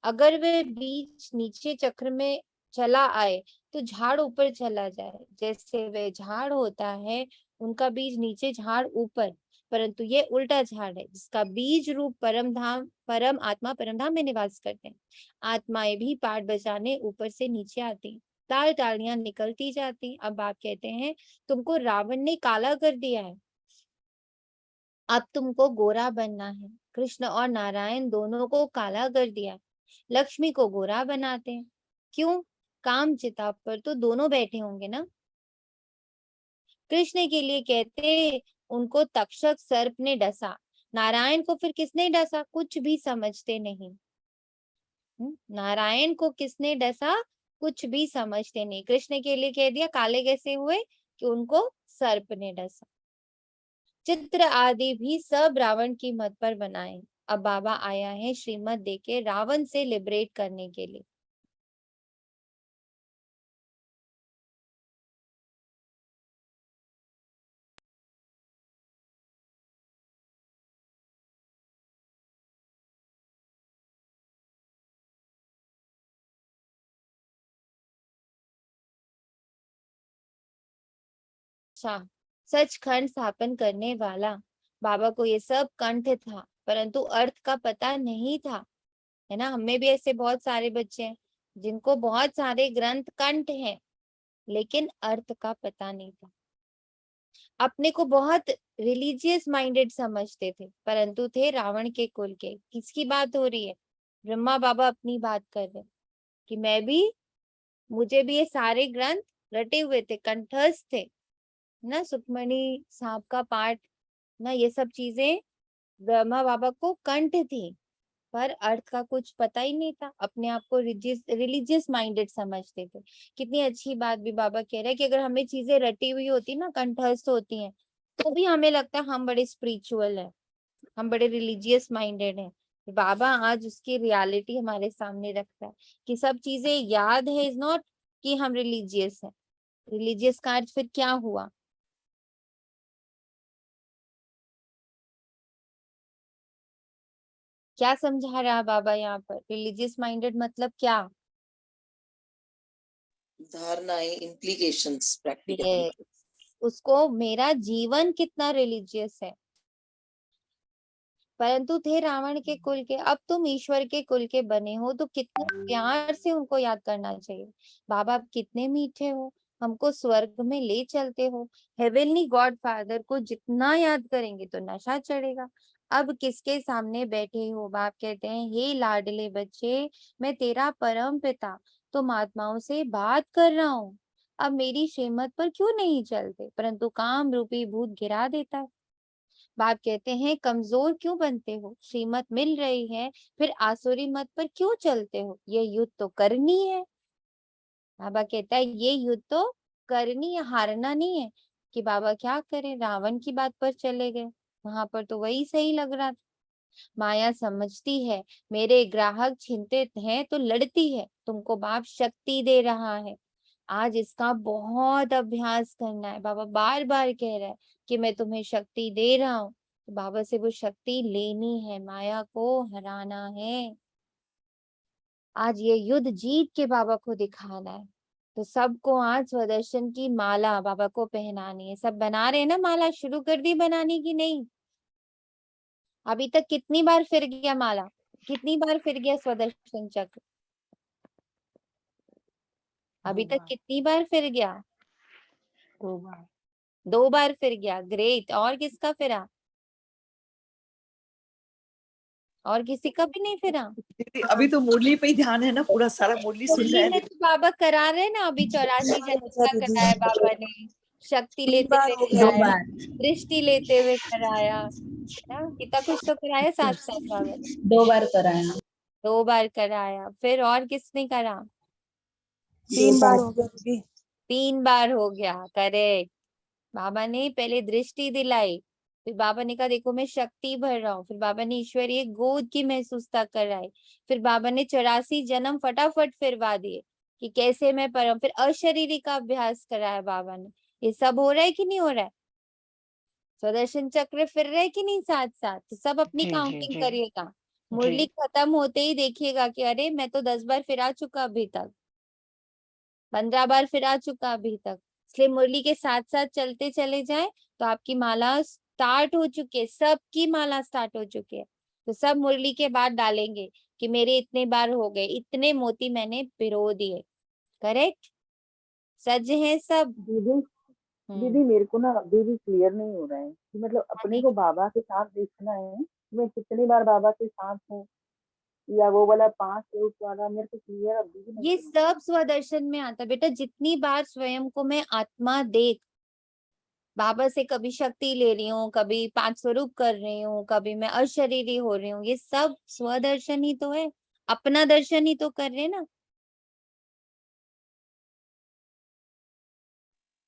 अगर वे बीज नीचे चक्र में चला आए तो झाड़ ऊपर चला जाए, जैसे वे झाड़ होता है उनका बीज नीचे, झाड़ ऊपर, परंतु ये उल्टा झाड़ है जिसका बीज रूप परम धाम, परम आत्मा परम धाम में निवास करते हैं। आत्माएं भी पाठ बजाने ऊपर से नीचे आती, ताल तालियां निकलती जाती। अब आप कहते हैं तुमको रावण ने काला कर दिया है, अब तुमको गोरा बनना है। कृष्ण और नारायण दोनों को काला कर दिया, लक्ष्मी को गोरा बनाते हैं। क्यों? काम चिता पर तो दोनों बैठे होंगे ना। कृष्ण के लिए कहते उनको तक्षक सर्प ने डसा, नारायण को फिर किसने डसा? कुछ भी समझते नहीं। नारायण को किसने डसा? कुछ भी समझते नहीं। कृष्ण के लिए कह दिया काले कैसे हुए? कि उनको सर्प ने डसा। चित्र आदि भी सब रावण की मत पर बनाए। अब बाबा आया है श्रीमत देके रावण से लिबरेट करने के लिए। अच्छा, सचखंड स्थापन करने वाला बाबा को ये सब कंठ था, परंतु अर्थ का पता नहीं था, है ना। हमें भी ऐसे बहुत सारे बच्चे हैं जिनको बहुत सारे ग्रंथ कंठ हैं, लेकिन अर्थ का पता नहीं था। अपने को बहुत रिलीजियस माइंडेड समझते थे, परंतु थे रावण के कुल के। किसकी बात हो रही है? ब्रह्मा बाबा अपनी बात कर रहे कि मैं भी, मुझे भी ये सारे ग्रंथ रटे हुए थे, कंठस्थ थे ना। सुखमणि साहब का पाठ ना, ये सब चीजें ब्रह्मा बाबा को कंठ थी, पर अर्थ का कुछ पता ही नहीं था। अपने आप को रिलीजियस माइंडेड समझते थे। कितनी अच्छी बात भी बाबा कह रहे हैं कि अगर हमें चीजें रटी हुई होती ना, कंठस्थ होती हैं, तो भी हमें लगता है हम बड़े स्पिरिचुअल हैं, हम बड़े रिलीजियस माइंडेड हैं। बाबा आज उसकी रियलिटी हमारे सामने रखता है कि सब चीजें याद है, इज नॉट कि हम रिलीजियस हैं। रिलीजियस का अर्थ फिर क्या हुआ? क्या समझा रहा बाबा यहाँ पर? रिलीजियस माइंडेड मतलब क्या? धारणाएं, implications practically। Yes. उसको मेरा जीवन कितना रिलीजियस है, परंतु थे रावण के कुल के, अब तुम ईश्वर के कुल के बने हो तो कितना प्यार से उनको याद करना चाहिए। बाबा आप कितने मीठे हो, हमको स्वर्ग में ले चलते हो। हेवनली गॉड फादर को जितना याद करेंगे तो नशा चढ़ेगा। अब किसके सामने बैठे हो? बाप कहते हैं हे लाडले बच्चे, मैं तेरा परम पिता तो महात्माओं से बात कर रहा हूँ, अब मेरी श्रीमत पर क्यों नहीं चलते? परंतु काम रूपी भूत गिरा देता है। बाप कहते हैं कमजोर क्यों बनते हो, श्रीमत मिल रही है फिर आसुरी मत पर क्यों चलते हो? ये युद्ध तो करनी है। बाबा कहता है ये युद्ध तो करनी है, हारना नहीं है। कि बाबा क्या करें, रावण की बात पर चले गए, वहां पर तो वही सही लग रहा था। माया समझती है मेरे ग्राहक चिंतित हैं तो लड़ती है, तुमको बाप शक्ति दे रहा है, आज इसका बहुत अभ्यास करना है। बाबा बार बार कह रहा है कि मैं तुम्हें शक्ति दे रहा हूँ, तो बाबा से वो शक्ति लेनी है, माया को हराना है। आज ये युद्ध जीत के बाबा को दिखाना है। तो सबको आज स्वदर्शन की माला बाबा को पहनानी है। सब बना रहे हैं ना माला, शुरू कर दी बनानी की नहीं? अभी तक कितनी बार फिर गया माला, कितनी बार फिर गया स्वदर्शन चक्र? अभी तक कितनी बार फिर गया? 2 बार। 2 बार फिर गया। ग्रेट। और किसका फिरा? और किसी का भी नहीं फिरा? दीदी अभी तो मुरली पे ही ध्यान है ना, पूरा सारा मुरली सुन रहे मुरली हैं में तो बाबा करा रहे हैं ना, अभी 84 जन्म का कराया बाबा ने, शक्ति लेते हुए दो कराया, बार दृष्टि लेते हुए कराया ना, कितना कुछ तो कराया साथ साथ बाबा ने। 2 बार कराया। 2 बार कराया। फिर और किसने करा? 3 बार हो गया दीदी। 3 बार हो गया। करेक्ट। बाबा ने पहले दृष्टि दिलाई, फिर बाबा ने कहा देखो मैं शक्ति भर रहा हूँ, फिर बाबा ने ईश्वरीय गोद की महसूसता कराई, फिर बाबा ने 84 जन्म फटाफट फिरवा दिए कि कैसे मैं परम, फिर अशरीरी का अभ्यास कराया बाबा ने। ये सब हो रहा है कि नहीं हो रहा है? स्वदर्शन चक्र फिर रहे कि नहीं साथ साथ? तो सब अपनी जी, जी, काउंटिंग जी। करिएगा। मुरली जी। खत्म होते ही देखिएगा कि अरे मैं तो 10 बार फिरा चुका अभी तक, 15 बार फिरा चुका अभी तक। इसलिए मुरली के साथ साथ चलते चले जाए तो आपकी माला स्टार्ट हो चुकी है, सबकी माला स्टार्ट हो चुकी है। तो सब मुरली के बाद डालेंगे कि मेरे इतने बार हो गए, इतने मोती मैंने पिरो दिए। करेक्ट? सज हैं सब? दीदी दीदी मेरे को ना अभी भी क्लियर नहीं हो रहा है कि मतलब अपने नहीं, को बाबा के साथ देखना है कि मैं कितनी बार बाबा के साथ हूँ, या वो वाला 5 स्वरूप वाला मेरे को क्लियर अभी भी नहीं ये हो रहा। सब स्वदर्शन में आता है बेटा। जितनी बार स्वयं को मैं आत्मा देख, बाबा से कभी शक्ति ले रही हूँ, कभी 5 स्वरूप कर रही हूँ, कभी मैं अशरीरी हो रही हूँ, ये सब स्वदर्शन ही तो है, अपना दर्शन ही तो कर रहे हैं ना,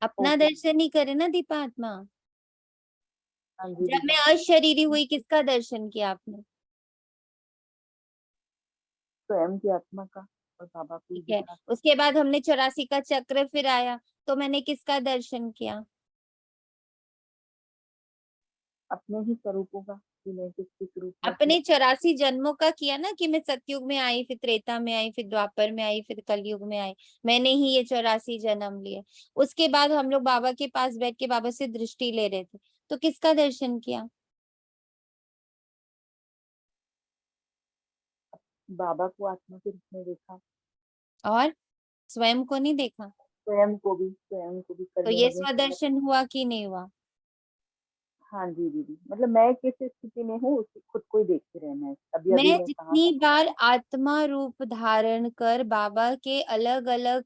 अपना ओके। दर्शन ही करे ना दीपात्मा। हाँ जी जब मैं दीदी, अशरीरी हुई किसका दर्शन किया आपने? स्वयं की आत्मा का और बाबा को ही ठीक है। दिखा। उसके बाद हमने 84 का चक्र फिर आया तो मैंने किसका दर्शन किया? अपने ही स्वरूपों का कि मैं किस किस रूप में थी। अपने 84 जन्मों का किया ना, कि मैं सतयुग में आई, फिर त्रेता में आई, फिर द्वापर में आई, फिर कलयुग में आई, मैंने ही ये 84 जन्म लिए। उसके बाद हम लोग बाबा के पास बैठ के बाबा से दृष्टि ले रहे थे, तो किसका दर्शन किया? बाबा को आत्मा के रूप में देखा, और स्वयं को नहीं देखा? स्वयं को भी तो करने ये लगे स्वदर्शन हुआ कि नहीं हुआ? हाँ जी दीदी, मतलब मैं किस स्थिति में हूँ उसको खुद को ही देखते रहना है। अभी अभी मैं मैं कहाँ जितनी बार आत्मा रूप धारण कर बाबा के अलग अलग,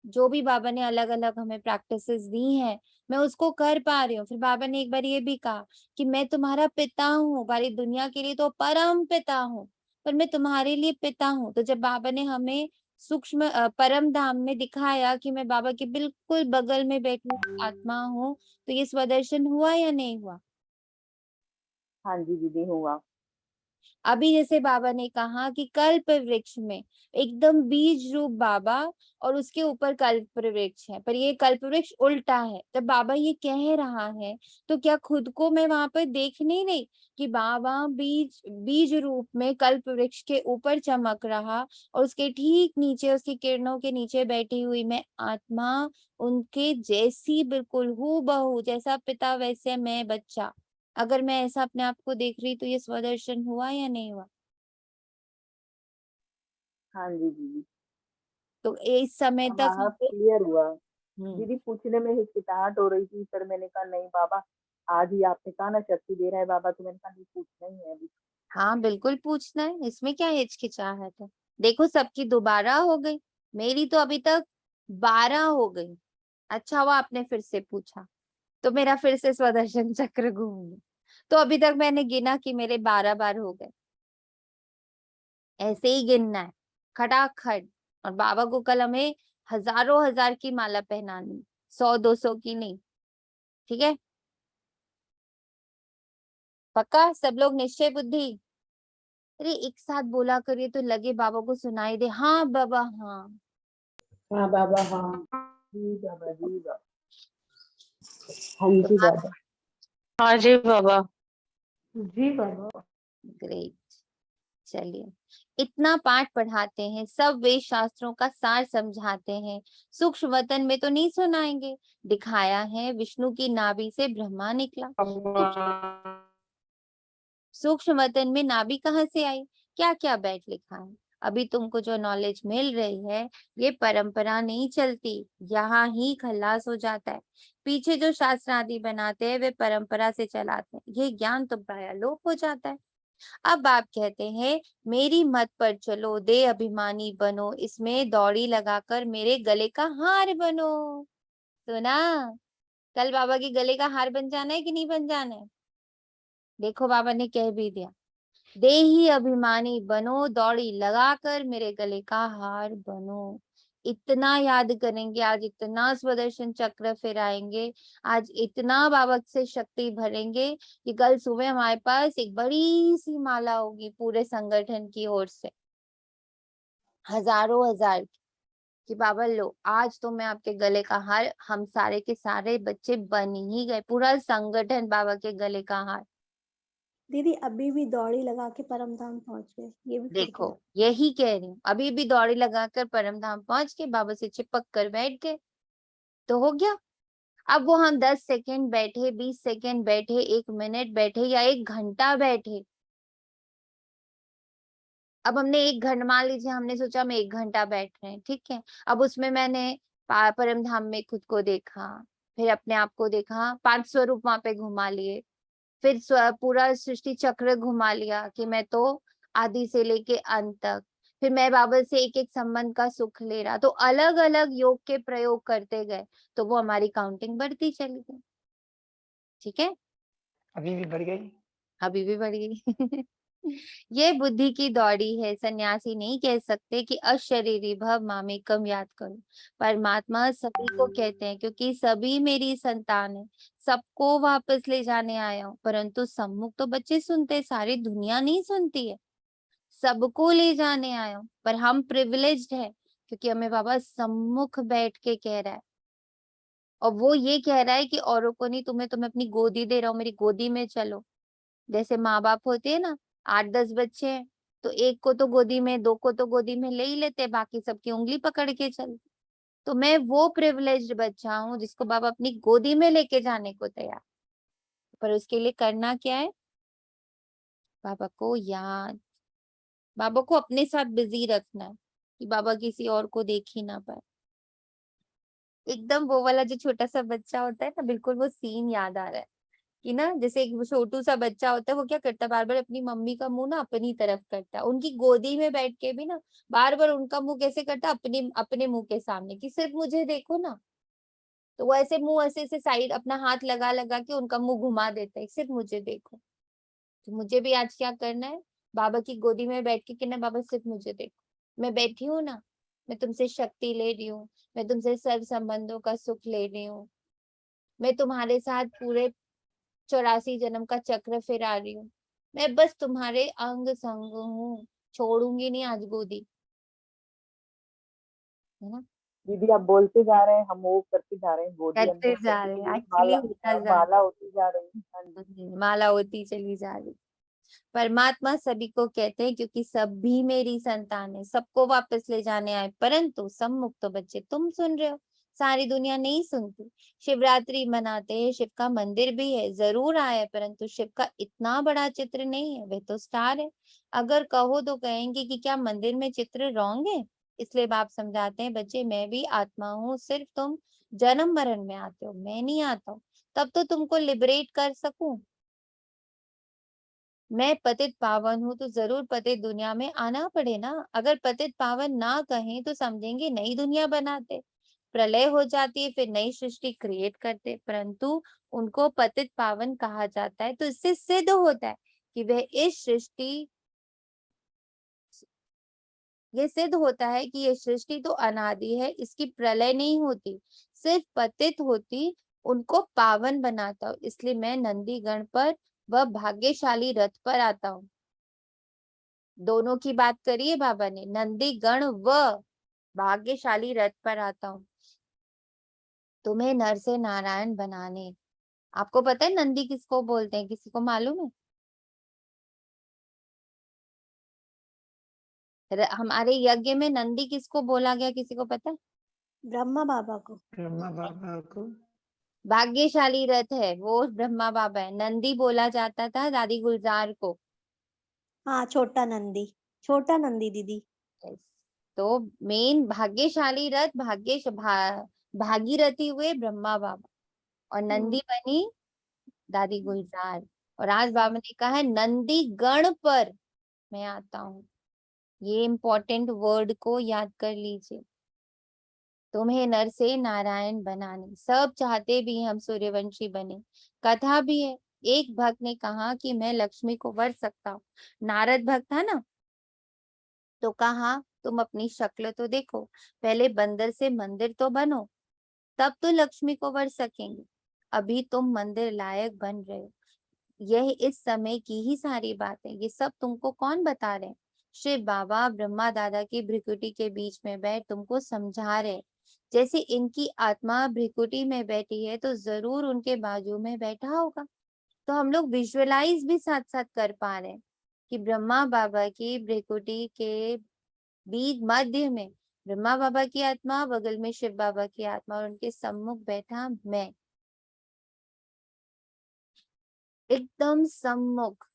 जो भी बाबा ने अलग अलग हमें प्रैक्टिसेस दी हैं, मैं उसको कर पा रही हूँ। फिर बाबा ने एक बार ये भी कहा कि मैं तुम्हारा पिता हूँ, सारी दुनिया के लिए तो परम पिता हूँ, पर मैं तुम्हारे लिए पिता हूँ। तो जब बाबा ने हमें सूक्ष्म परम धाम में दिखाया कि मैं बाबा के बिल्कुल बगल में बैठी हुई आत्मा हूँ, तो ये स्वदर्शन हुआ या नहीं हुआ? हाँ जी दीदी हुआ। अभी जैसे बाबा ने कहा कि कल्प वृक्ष में एकदम बीज रूप बाबा और उसके ऊपर कल्प वृक्ष है, पर ये कल्प वृक्ष उल्टा है। जब बाबा ये कह रहा है तो क्या खुद को मैं वहां पर देख नहीं रही कि बाबा बीज बीज रूप में कल्प वृक्ष के ऊपर चमक रहा और उसके ठीक नीचे, उसकी किरणों के नीचे बैठी हुई मैं आत्मा, उनके जैसी बिल्कुल हूबहू, जैसा पिता वैसे मैं बच्चा। अगर मैं ऐसा अपने आप को देख रही तो ये स्वदर्शन हुआ या नहीं हुआ? हाँ जी दीदी, तो इस समय तक हाँ क्लियर हुआ। हम्म, दीदी पूछने में हिचकिचाहट हो रही थी, पर मैंने कहा नहीं बाबा, आज ही आपने कहा ना शक्ति दे रहा है बाबा, तो मैंने कहा नहीं पूछना ही है अभी। हाँ बिल्कुल पूछना है, इसमें क्या हिचकिचाहट है? देखो सबकी दोबारा हो गई, मेरी तो अभी तक 12 हो गई। अच्छा हुआ आपने फिर से पूछा, तो मेरा फिर से स्वदर्शन चक्र घूम गया। तो अभी तक मैंने गिना कि मेरे 12 बार हो गए। ऐसे ही गिनना है खटाखट। और बाबा को कल हमें हजारों हजार की माला पहनानी, 100-200 की नहीं। ठीक है, पक्का सब लोग निश्चय बुद्धि? अरे एक साथ बोला करिए तो लगे बाबा को सुनाई दे। हाँ बाबा हाँ। हाँ बाबा हाँ। जी बाबा, जी बाबा। हाँ जी बाबा। हाँ जी बाबा। जी बाबा। ग्रेट। चलिए, इतना पाठ पढ़ाते हैं, सब वेद शास्त्रों का सार समझाते हैं, सूक्ष्म वतन में तो नहीं सुनाएंगे। दिखाया है विष्णु की नाभि से ब्रह्मा निकला। सूक्ष्म वतन में नाभि कहाँ से आई, क्या क्या बैठ लिखा है। अभी तुमको जो नॉलेज मिल रही है ये परंपरा नहीं चलती, यहाँ ही खल्लास हो जाता है। पीछे जो शास्त्र आदि बनाते हैं वे परंपरा से चलाते हैं, ये ज्ञान तो प्रायः लोप हो जाता है। अब आप कहते हैं मेरी मत पर चलो, दे अभिमानी बनो, इसमें दौड़ी लगाकर मेरे गले का हार बनो। सुना? कल बाबा के गले का हार बन जाना है कि नहीं बन जाना है? देखो बाबा ने कह भी दिया, देही अभिमानी बनो, दौड़ी लगाकर मेरे गले का हार बनो। इतना याद करेंगे आज, इतना स्वदर्शन चक्र फिराएंगे आज, इतना बाबा से शक्ति भरेंगे कि कल सुबह हमारे पास एक बड़ी सी माला होगी पूरे संगठन की ओर से, हजारों हजार कि बाबा लो आज तो मैं आपके गले का हार, हम सारे के सारे बच्चे बन ही गए, पूरा संगठन बाबा के गले का हार। दीदी अभी भी दौड़ी लगा के परम धाम पहुंच गए, ये भी देखो proof यही कह रही हूँ, अभी भी दौड़ी लगाकर परम धाम पहुंच के बाबा से चिपक कर बैठ गए तो हो गया। अब वो हम 10 सेकेंड बैठे, 20 सेकेंड बैठे, 1 मिनट बैठे या 1 घंटा बैठे, अब हमने 1 घंटा, मान लीजिए हमने सोचा हम 1 घंटा बैठ रहे हैं, ठीक है। अब उसमें मैंने परम धाम में खुद को देखा, फिर अपने आप को देखा, 5 स्वरूप वहां पे घुमा लिए, फिर पूरा सृष्टि चक्र घुमा लिया कि मैं तो आदि से लेके अंत तक, फिर मैं बाबा से एक एक संबंध का सुख ले रहा, तो अलग अलग योग के प्रयोग करते गए तो वो हमारी काउंटिंग बढ़ती चली गई। ठीक है, अभी भी बढ़ गई। अभी भी बढ़ गई। ये बुद्धि की दौड़ी है, सन्यासी नहीं कह सकते कि अशरीरी भव मामेकम याद करो। परमात्मा सभी को कहते हैं क्योंकि सभी मेरी संतान है, सबको वापस ले जाने आया हूँ, परंतु सम्मुख तो बच्चे सुनते, सारी दुनिया नहीं सुनती है, सबको ले जाने आया हूँ। पर हम प्रिविलेज्ड है क्योंकि हमें बाबा सम्मुख बैठ के कह रहा है, और वो ये कह रहा है कि औरों को नहीं, तुम्हें अपनी गोदी दे रहा हूँ, मेरी गोदी में चलो। जैसे माँ बाप होते हैं ना, 8-10 बच्चे हैं तो एक को तो गोदी में, 2 को तो गोदी में ले ही लेते, बाकी सबकी उंगली पकड़ के चल। तो मैं वो प्रिविलेज्ड बच्चा हूँ जिसको बाबा अपनी गोदी में लेके जाने को तैयार, पर उसके लिए करना क्या है, बाबा को याद, बाबा को अपने साथ बिजी रखना है कि बाबा किसी और को देख ही ना पाए। एकदम वो वाला जो छोटा सा बच्चा होता है ना, बिल्कुल वो सीन याद आ रहा है कि ना, जैसे एक छोटू सा बच्चा होता है, वो क्या करता है, बार बार अपनी मम्मी का मुंह ना अपनी तरफ करता है, उनकी गोदी में बैठ के भी ना बार बार उनका मुंह कैसे करता है, अपने अपने मुंह के सामने, कि सिर्फ मुझे देखो ना। तो वो ऐसे मुंह ऐसे ऐसे साइड अपना हाथ लगा लगा के उनका मुंह घुमा देता है, सिर्फ मुझे देखो। तो मुझे भी आज क्या करना है, बाबा की गोदी में बैठ के कहना, बाबा सिर्फ मुझे देखो, मैं बैठी हूँ ना, मैं तुमसे शक्ति ले रही हूँ, मैं तुमसे सर्व संबंधों का सुख ले रही हूँ, मैं तुम्हारे साथ पूरे 84 जन्म का चक्र फिरा रही हूँ, मैं बस तुम्हारे अंग संग हूँ, छोड़ूंगी नहीं आज गोदी, है ना। दीदी आप बोलते जा रहे हैं, हम वो करते जा रहे हैं, गोदी करते अंदर जा करते रहे हैं, चलिए, एक्चुअली माला होता जा माला होती जा रही है। हाँ जी। रही, माला होती चली जा रही। परमात्मा सभी को कहते हैं क्योंकि सब भी मेरी संतान है, सबको वापस ले जाने आए, परंतु सब मुक्त बच्चे तुम सुन रहे हो, सारी दुनिया नहीं सुनती। शिवरात्रि मनाते हैं, शिव का मंदिर भी है, जरूर आया, परंतु शिव का इतना बड़ा चित्र नहीं है, वह तो स्टार है। अगर कहो तो कहेंगे कि क्या मंदिर में चित्र रॉन्ग है। इसलिए बाप समझाते हैं, बच्चे मैं भी आत्मा हूँ, सिर्फ तुम जन्म मरण में आते हो, मैं नहीं आता हूँ। तब तो तुमको लिबरेट कर सकूं। मैं पतित पावन हूँ तो जरूर पतित दुनिया में आना पड़े ना। अगर पतित पावन ना कहें तो समझेंगे नई दुनिया बनाते, प्रलय हो जाती है, फिर नई सृष्टि क्रिएट करते, परंतु उनको पतित पावन कहा जाता है। तो इससे सिद्ध होता है कि वह इस सृष्टि, ये सिद्ध होता है कि ये सृष्टि तो अनादि है, इसकी प्रलय नहीं होती, सिर्फ पतित होती, उनको पावन बनाता हूँ। इसलिए मैं नंदी गण पर व भाग्यशाली रथ पर आता हूँ। दोनों की बात करिए बाबा ने, नंदी गण व भाग्यशाली रथ पर आता हूँ तुम्हें नर से नारायण बनाने। आपको पता है नंदी किसको बोलते हैं, किसी को मालूम है? हमारे यज्ञ में नंदी किसको बोला गया, किसी को पता है? ब्रह्मा बाबा को। ब्रह्मा बाबा को। भाग्यशाली रथ है वो ब्रह्मा बाबा है, नंदी बोला जाता था दादी गुलजार को। हाँ, छोटा नंदी, छोटा नंदी दीदी। Yes. तो मेन भाग्यशाली रथ भागीरथी हुए ब्रह्मा बाबा, और नंदी बनी दादी गुलजार। और आज बाबा ने कहा है नंदी गण पर मैं आता हूँ। ये इम्पोर्टेंट वर्ड को याद कर लीजिए, तुम्हें नर से नारायण बनाने। सब चाहते भी हम सूर्यवंशी बने। कथा भी है, एक भक्त ने कहा कि मैं लक्ष्मी को वर सकता हूँ। नारद भक्त था ना, तो कहा तुम अपनी शक्ल तो देखो, पहले बंदर से मंदिर तो बनो, तब तो लक्ष्मी को वर सकेंगे। अभी तुम मंदिर लायक बन रहे हो। यह इस समय की ही सारी बात है, ये सब तुमको कौन बता रहे हैं? शिव बाबा ब्रह्मा दादा की भ्रिकुटी के बीच में बैठ तुमको समझा रहे। जैसे इनकी आत्मा भ्रिकुटी में बैठी है तो जरूर उनके बाजू में बैठा होगा। तो हम लोग विजुअलाइज भी साथ साथ कर पा रहे हैं कि ब्रह्मा बाबा की भ्रिकुटी के बीच मध्य में ब्रह्मा बाबा की आत्मा, बगल में शिव बाबा की आत्मा, और उनके सम्मुख बैठा मैं, एकदम सम्मुख।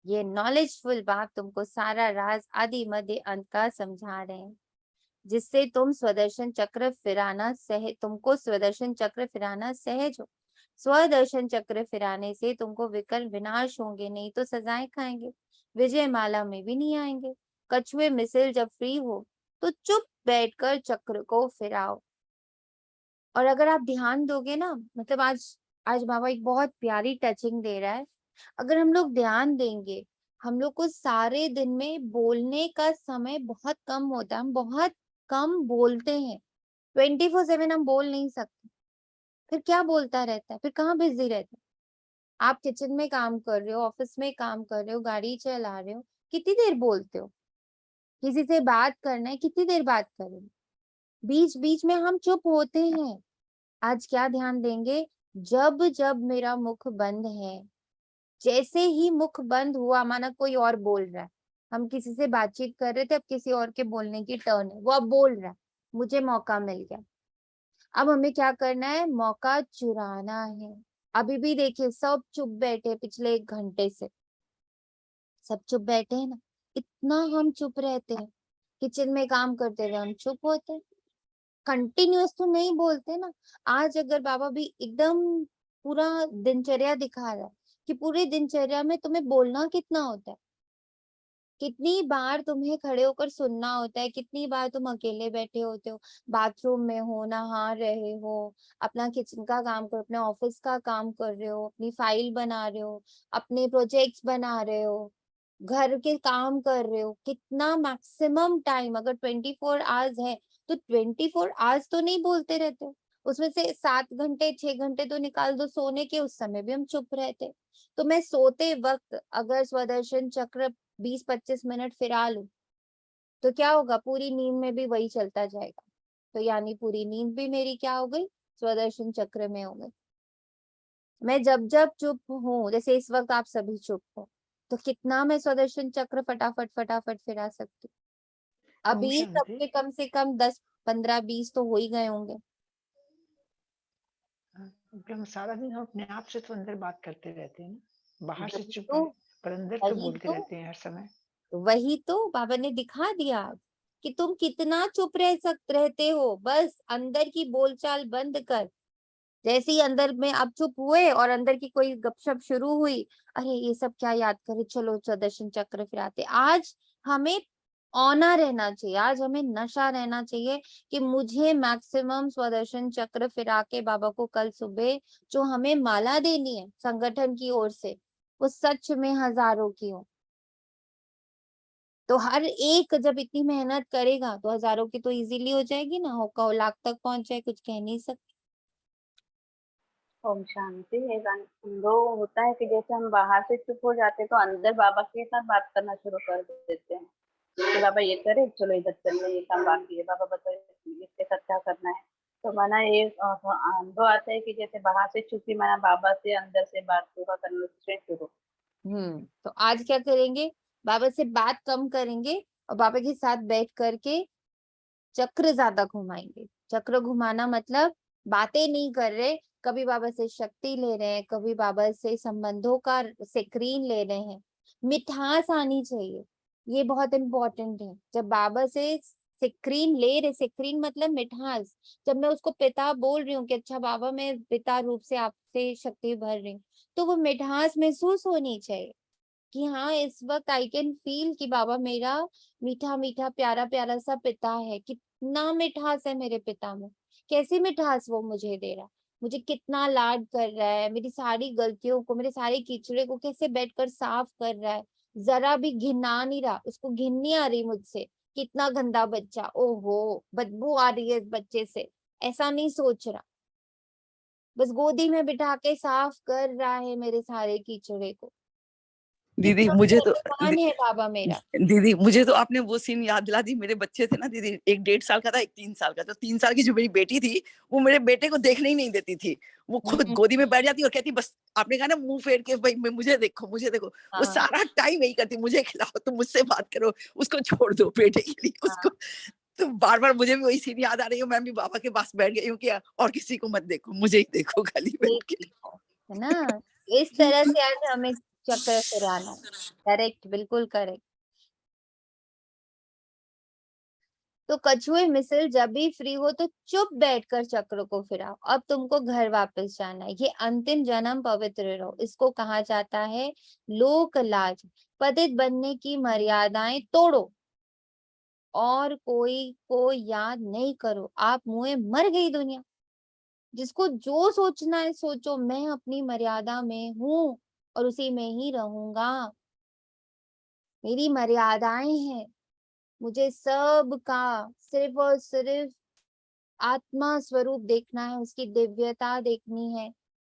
ये नॉलेजफुल बाप तुमको सारा राज आदि मध्य अंत का समझा रहे हैं, जिससे तुम स्वदर्शन चक्र फिराना तुमको स्वदर्शन चक्र फिराना सहज हो। स्वदर्शन चक्र फिराने से तुमको विकल विनाश होंगे, नहीं तो सजाएं खाएंगे, विजय माला में भी नहीं आएंगे। कछुए मिसिल जब फ्री हो तो चुप बैठकर चक्र को फिराओ। और अगर आप ध्यान दोगे ना, मतलब आज आज बाबा एक बहुत प्यारी टचिंग दे रहा है। अगर हम लोग ध्यान देंगे, हम लोग को सारे दिन में बोलने का समय बहुत कम होता है, हम बहुत कम बोलते हैं। 24/7 हम बोल नहीं सकते, फिर क्या बोलता रहता है, फिर कहाँ बिजी रहता है? आप किचन में काम कर रहे हो, ऑफिस में काम कर रहे हो, गाड़ी चला रहे हो, कितनी देर बोलते हो? किसी से बात करना है, कितनी देर बात करोगे? बीच बीच में हम चुप होते हैं। आज क्या ध्यान देंगे, जब जब मेरा मुख बंद है, जैसे ही मुख बंद हुआ, माना कोई और बोल रहा है, हम किसी से बातचीत कर रहे थे, अब किसी और के बोलने की टर्न है, वो अब बोल रहा है, मुझे मौका मिल गया। अब हमें क्या करना है, मौका चुराना है। अभी भी देखिए सब चुप बैठे, पिछले 1 घंटे से सब चुप बैठे हैं ना। इतना हम चुप रहते हैं, किचन में काम करते हुए हम चुप होते हैं, कंटिन्यूअस तो नहीं बोलते ना। आज अगर बाबा भी एकदम पूरा दिनचर्या दिखा रहा है कि पूरी दिनचर्या में तुम्हें बोलना कितना होता है, कितनी बार तुम्हें खड़े होकर सुनना होता है, कितनी बार तुम अकेले बैठे होते हो, बाथरूम में हो, नहा रहे हो, अपना किचन का काम कर, अपने ऑफिस का काम कर रहे हो, अपनी फाइल बना रहे हो, अपने प्रोजेक्ट्स बना रहे हो, घर के काम कर रहे हो, कितना मैक्सिमम टाइम, अगर 24 आवर्स है तो 24 आवर्स तो नहीं बोलते रहते हो। उसमें से 7 घंटे 6 घंटे तो निकाल दो सोने के, उस समय भी हम चुप रहते। तो मैं सोते वक्त अगर स्वदर्शन चक्र 20-25 मिनट फिरा लूं तो क्या होगा, पूरी नींद में भी वही चलता जाएगा। तो यानी पूरी नींद भी मेरी क्या हो गई, स्वदर्शन चक्र में हो गई। मैं जब जब चुप हूँ, जैसे इस वक्त आप सभी चुप हो, तो कितना मैं स्वदर्शन चक्र फटाफट फटाफट फिरा सकती हूँ। ओम अभी शांति। सबके कम से कम 10 15 20 तो हो ही गए होंगे। क्योंकि हम सारा दिन हम अपने आप से तो अंदर बात करते रहते हैं ना, बाहर से वही चुप तो है पर अंदर तो वही बोलते तो रहते हैं हर समय। वही तो बाबा ने दिखा दिया कि तुम कितना चुप रहते हो, बस अंदर की बोलचाल बंद कर। जैसे ही अंदर में आप चुप हुए और अंदर की कोई गपशप शुरू हुई, अरे ये सब क्या याद करे, चलो स्वदर्शन चक्र फिराते। आज हमें औना रहना चाहिए, आज हमें नशा रहना चाहिए कि मुझे मैक्सिमम स्वदर्शन चक्र फिरा के बाबा को कल सुबह जो हमें माला देनी है संगठन की ओर से, वो सच में हजारों की हो। तो हर एक जब इतनी मेहनत करेगा तो हजारों की तो इजीली हो जाएगी ना, हो लाख तक पहुंच जाए, कुछ कह नहीं सकते। ओम शांति। एक अनुभव होता है कि जैसे हम बाहर से चुप हो जाते हैं तो अंदर बाबा के साथ बात करना शुरू कर देते हैं कि बाबा ये करे, चलो इधर चल रहे, ये काम बाकी है, बाबा बताओ इसके साथ क्या करना है। तो माना ये अनुभव आता है कि जैसे बाहर से चुपी, माना बाबा से अंदर से बात होगा, कन्वर्सेशन शुरू। तो आज क्या करेंगे, बाबा से बात कम करेंगे और बाबा के साथ बैठ करके चक्र ज्यादा घुमाएंगे। चक्र घुमाना मतलब बातें नहीं कर रहे, कभी बाबा से शक्ति ले रहे हैं, कभी बाबा से संबंधों का सिक्रीन ले रहे हैं। मिठास आनी चाहिए, ये बहुत इंपॉर्टेंट है। जब बाबा से सिक्रीन ले रहे, सिक्रीन मतलब मिठास, जब मैं उसको पिता बोल रही हूँ कि अच्छा बाबा मैं पिता रूप से आपसे शक्ति भर रही हूँ, तो वो मिठास महसूस होनी चाहिए कि हाँ इस वक्त आई कैन फील कि बाबा मेरा मीठा मीठा प्यारा प्यारा सा पिता है। कितना मिठास है मेरे पिता में, कैसी मिठास वो मुझे दे रहा, मुझे कितना लाड कर रहा है, मेरी सारी गलतियों को, मेरे सारे कीचड़े को कैसे बैठकर साफ कर रहा है। जरा भी घिना नहीं रहा, उसको घिन नहीं आ रही मुझसे, कितना गंदा बच्चा, ओहो बदबू आ रही है इस बच्चे से, ऐसा नहीं सोच रहा। बस गोदी में बिठा के साफ कर रहा है मेरे सारे कीचड़े को। दीदी कितना मुझे तो मेहरबान है बाबा मेरा। दीदी मुझे तो आपने वो सीन याद दिला दी। मेरे बच्चे थे ना दीदी, एक 1.5 साल का था, एक 3 साल का। तो 3 साल की जो मेरी बेटी थी वो मेरे बेटे को देखने ही नहीं देती थी। वो खुद हम्म, गोदी में बैठ जाती और कहती बस, आपने कहा ना मुंह फेर के, भाई मुझे देखो मुझे देखो। वो हाँ सारा टाइम यही करती, मुझे खिलाओ, तुम मुझसे बात करो, उसको छोड़ दो बेटे के लिए उसको। हाँ तो बार बार मुझे भी वही सीन याद आ रही है। मैं भी बाबा के पास बैठ गई हूँ कि और किसी को मत देखो, मुझे ही देखो खाली बैठ के। ठीक है ना, इस तरह से आज हमें चक्कर फिराना है। करेक्ट, बिल्कुल करेक्ट। तो कछुए मिसल जब भी फ्री हो तो चुप बैठकर चक्र को फिराओ। अब तुमको घर वापस जाना है, ये अंतिम जन्म पवित्र रहो। इसको कहा जाता है लोक लाज। पतित बनने की मर्यादाएं तोड़ो और कोई को याद नहीं करो, आप मुए मर गई दुनिया। जिसको जो सोचना है सोचो, मैं अपनी मर्यादा में हूँ और उसी में ही रहूंगा। मेरी मर्यादाएं हैं, मुझे सब का सिर्फ और सिर्फ आत्मा स्वरूप देखना है, उसकी दिव्यता देखनी है,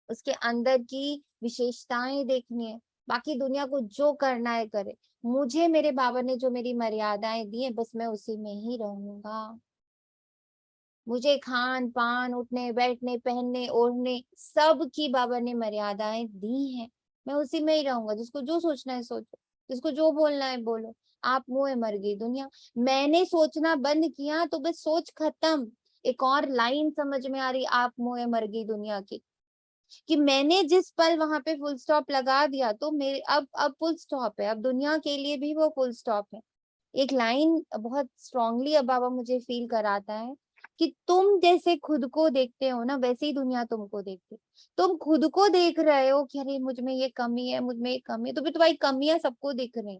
उसके अंदर की विशेषताएं देखनी है। बाकी दुनिया को जो करना है करे, मुझे मेरे बाबा ने जो मेरी मर्यादाएं दी है बस मैं उसी में ही रहूंगा। मुझे खान पान, उठने बैठने, पहनने ओढ़ने, सब की बाबा ने मर्यादाएं दी हैं, मैं उसी में ही रहूंगा। जिसको जो सोचना है सोचो, जिसको जो बोलना है बोलो, आप मुँह मर गई दुनिया। मैंने सोचना बंद किया तो बस सोच खत्म। एक और लाइन समझ में आ रही, आप मुँह मर गई दुनिया की, कि मैंने जिस पल वहां पे फुल स्टॉप लगा दिया तो मेरे अब फुल स्टॉप है, अब दुनिया के लिए भी वो फुल स्टॉप है। एक लाइन बहुत स्ट्रांगली अब बाबा मुझे फील कराता है कि तुम जैसे खुद को देखते हो ना, वैसे ही दुनिया तुमको देखती। तुम खुद को देख रहे हो कि अरे मुझ में ये कमी है, मुझ में ये कमी है, तो फिर तुम्हारी कमियां सबको दिख रही।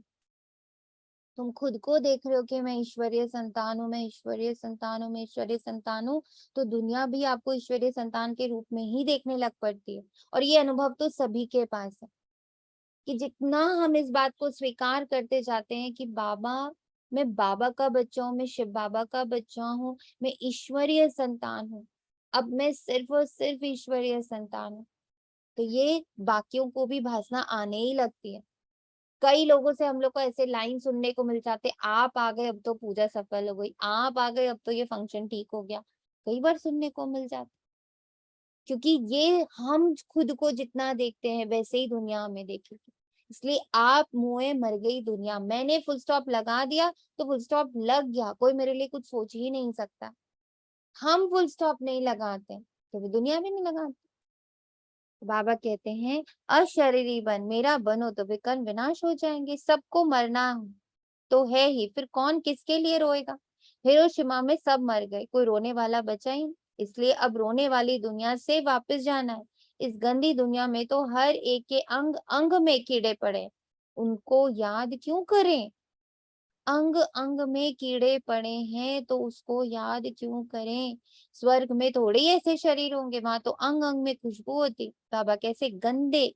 तुम खुद को देख रहे हो कि मैं ईश्वरीय संतान हूँ, मैं ईश्वरीय संतान हूँ, मैं ईश्वरीय संतान हूँ, तो दुनिया भी आपको ईश्वरीय संतान के रूप में ही देखने लग पड़ती है। और ये अनुभव तो सभी के पास है कि जितना हम इस बात को स्वीकार करते जाते हैं कि बाबा, मैं बाबा का बच्चा हूँ, मैं शिव बाबा का बच्चा हूँ, मैं ईश्वरीय संतान हूँ, अब मैं सिर्फ और सिर्फ ईश्वरीय संतान हूँ। तो ये बाकियों को भी भासना आने ही लगती है। कई लोगों से हम लोग को ऐसे लाइन सुनने को मिल जाते, आप आ गए अब तो पूजा सफल हो गई, आप आ गए अब तो ये फंक्शन ठीक हो गया, कई बार सुनने को मिल जाता। क्योंकि ये हम खुद को जितना देखते हैं वैसे ही दुनिया हमें देखेगी। इसलिए आप मुए मर गई दुनिया, मैंने फुल स्टॉप लगा दिया तो फुल स्टॉप लग गया, कोई मेरे लिए कुछ सोच ही नहीं सकता। हम फुल स्टॉप नहीं लगाते तो भी दुनिया भी नहीं लगाती। बाबा कहते हैं अशरीरी बन, मेरा बनो तो विकर्म विनाश हो जाएंगे। सबको मरना तो है ही, फिर कौन किसके लिए रोएगा। हिरोशिमा में सब मर गए, कोई रोने वाला बचा ही नहीं। इसलिए अब रोने वाली दुनिया से वापस जाना है। इस गंदी दुनिया में तो हर एक के अंग अंग में कीड़े पड़े, उनको याद क्यों करें। अंग अंग में कीड़े पड़े हैं तो उसको याद क्यों करें। स्वर्ग में थोड़े ही ऐसे शरीर होंगे, वहां तो अंग अंग में खुशबू होती। बाबा कैसे गंदे,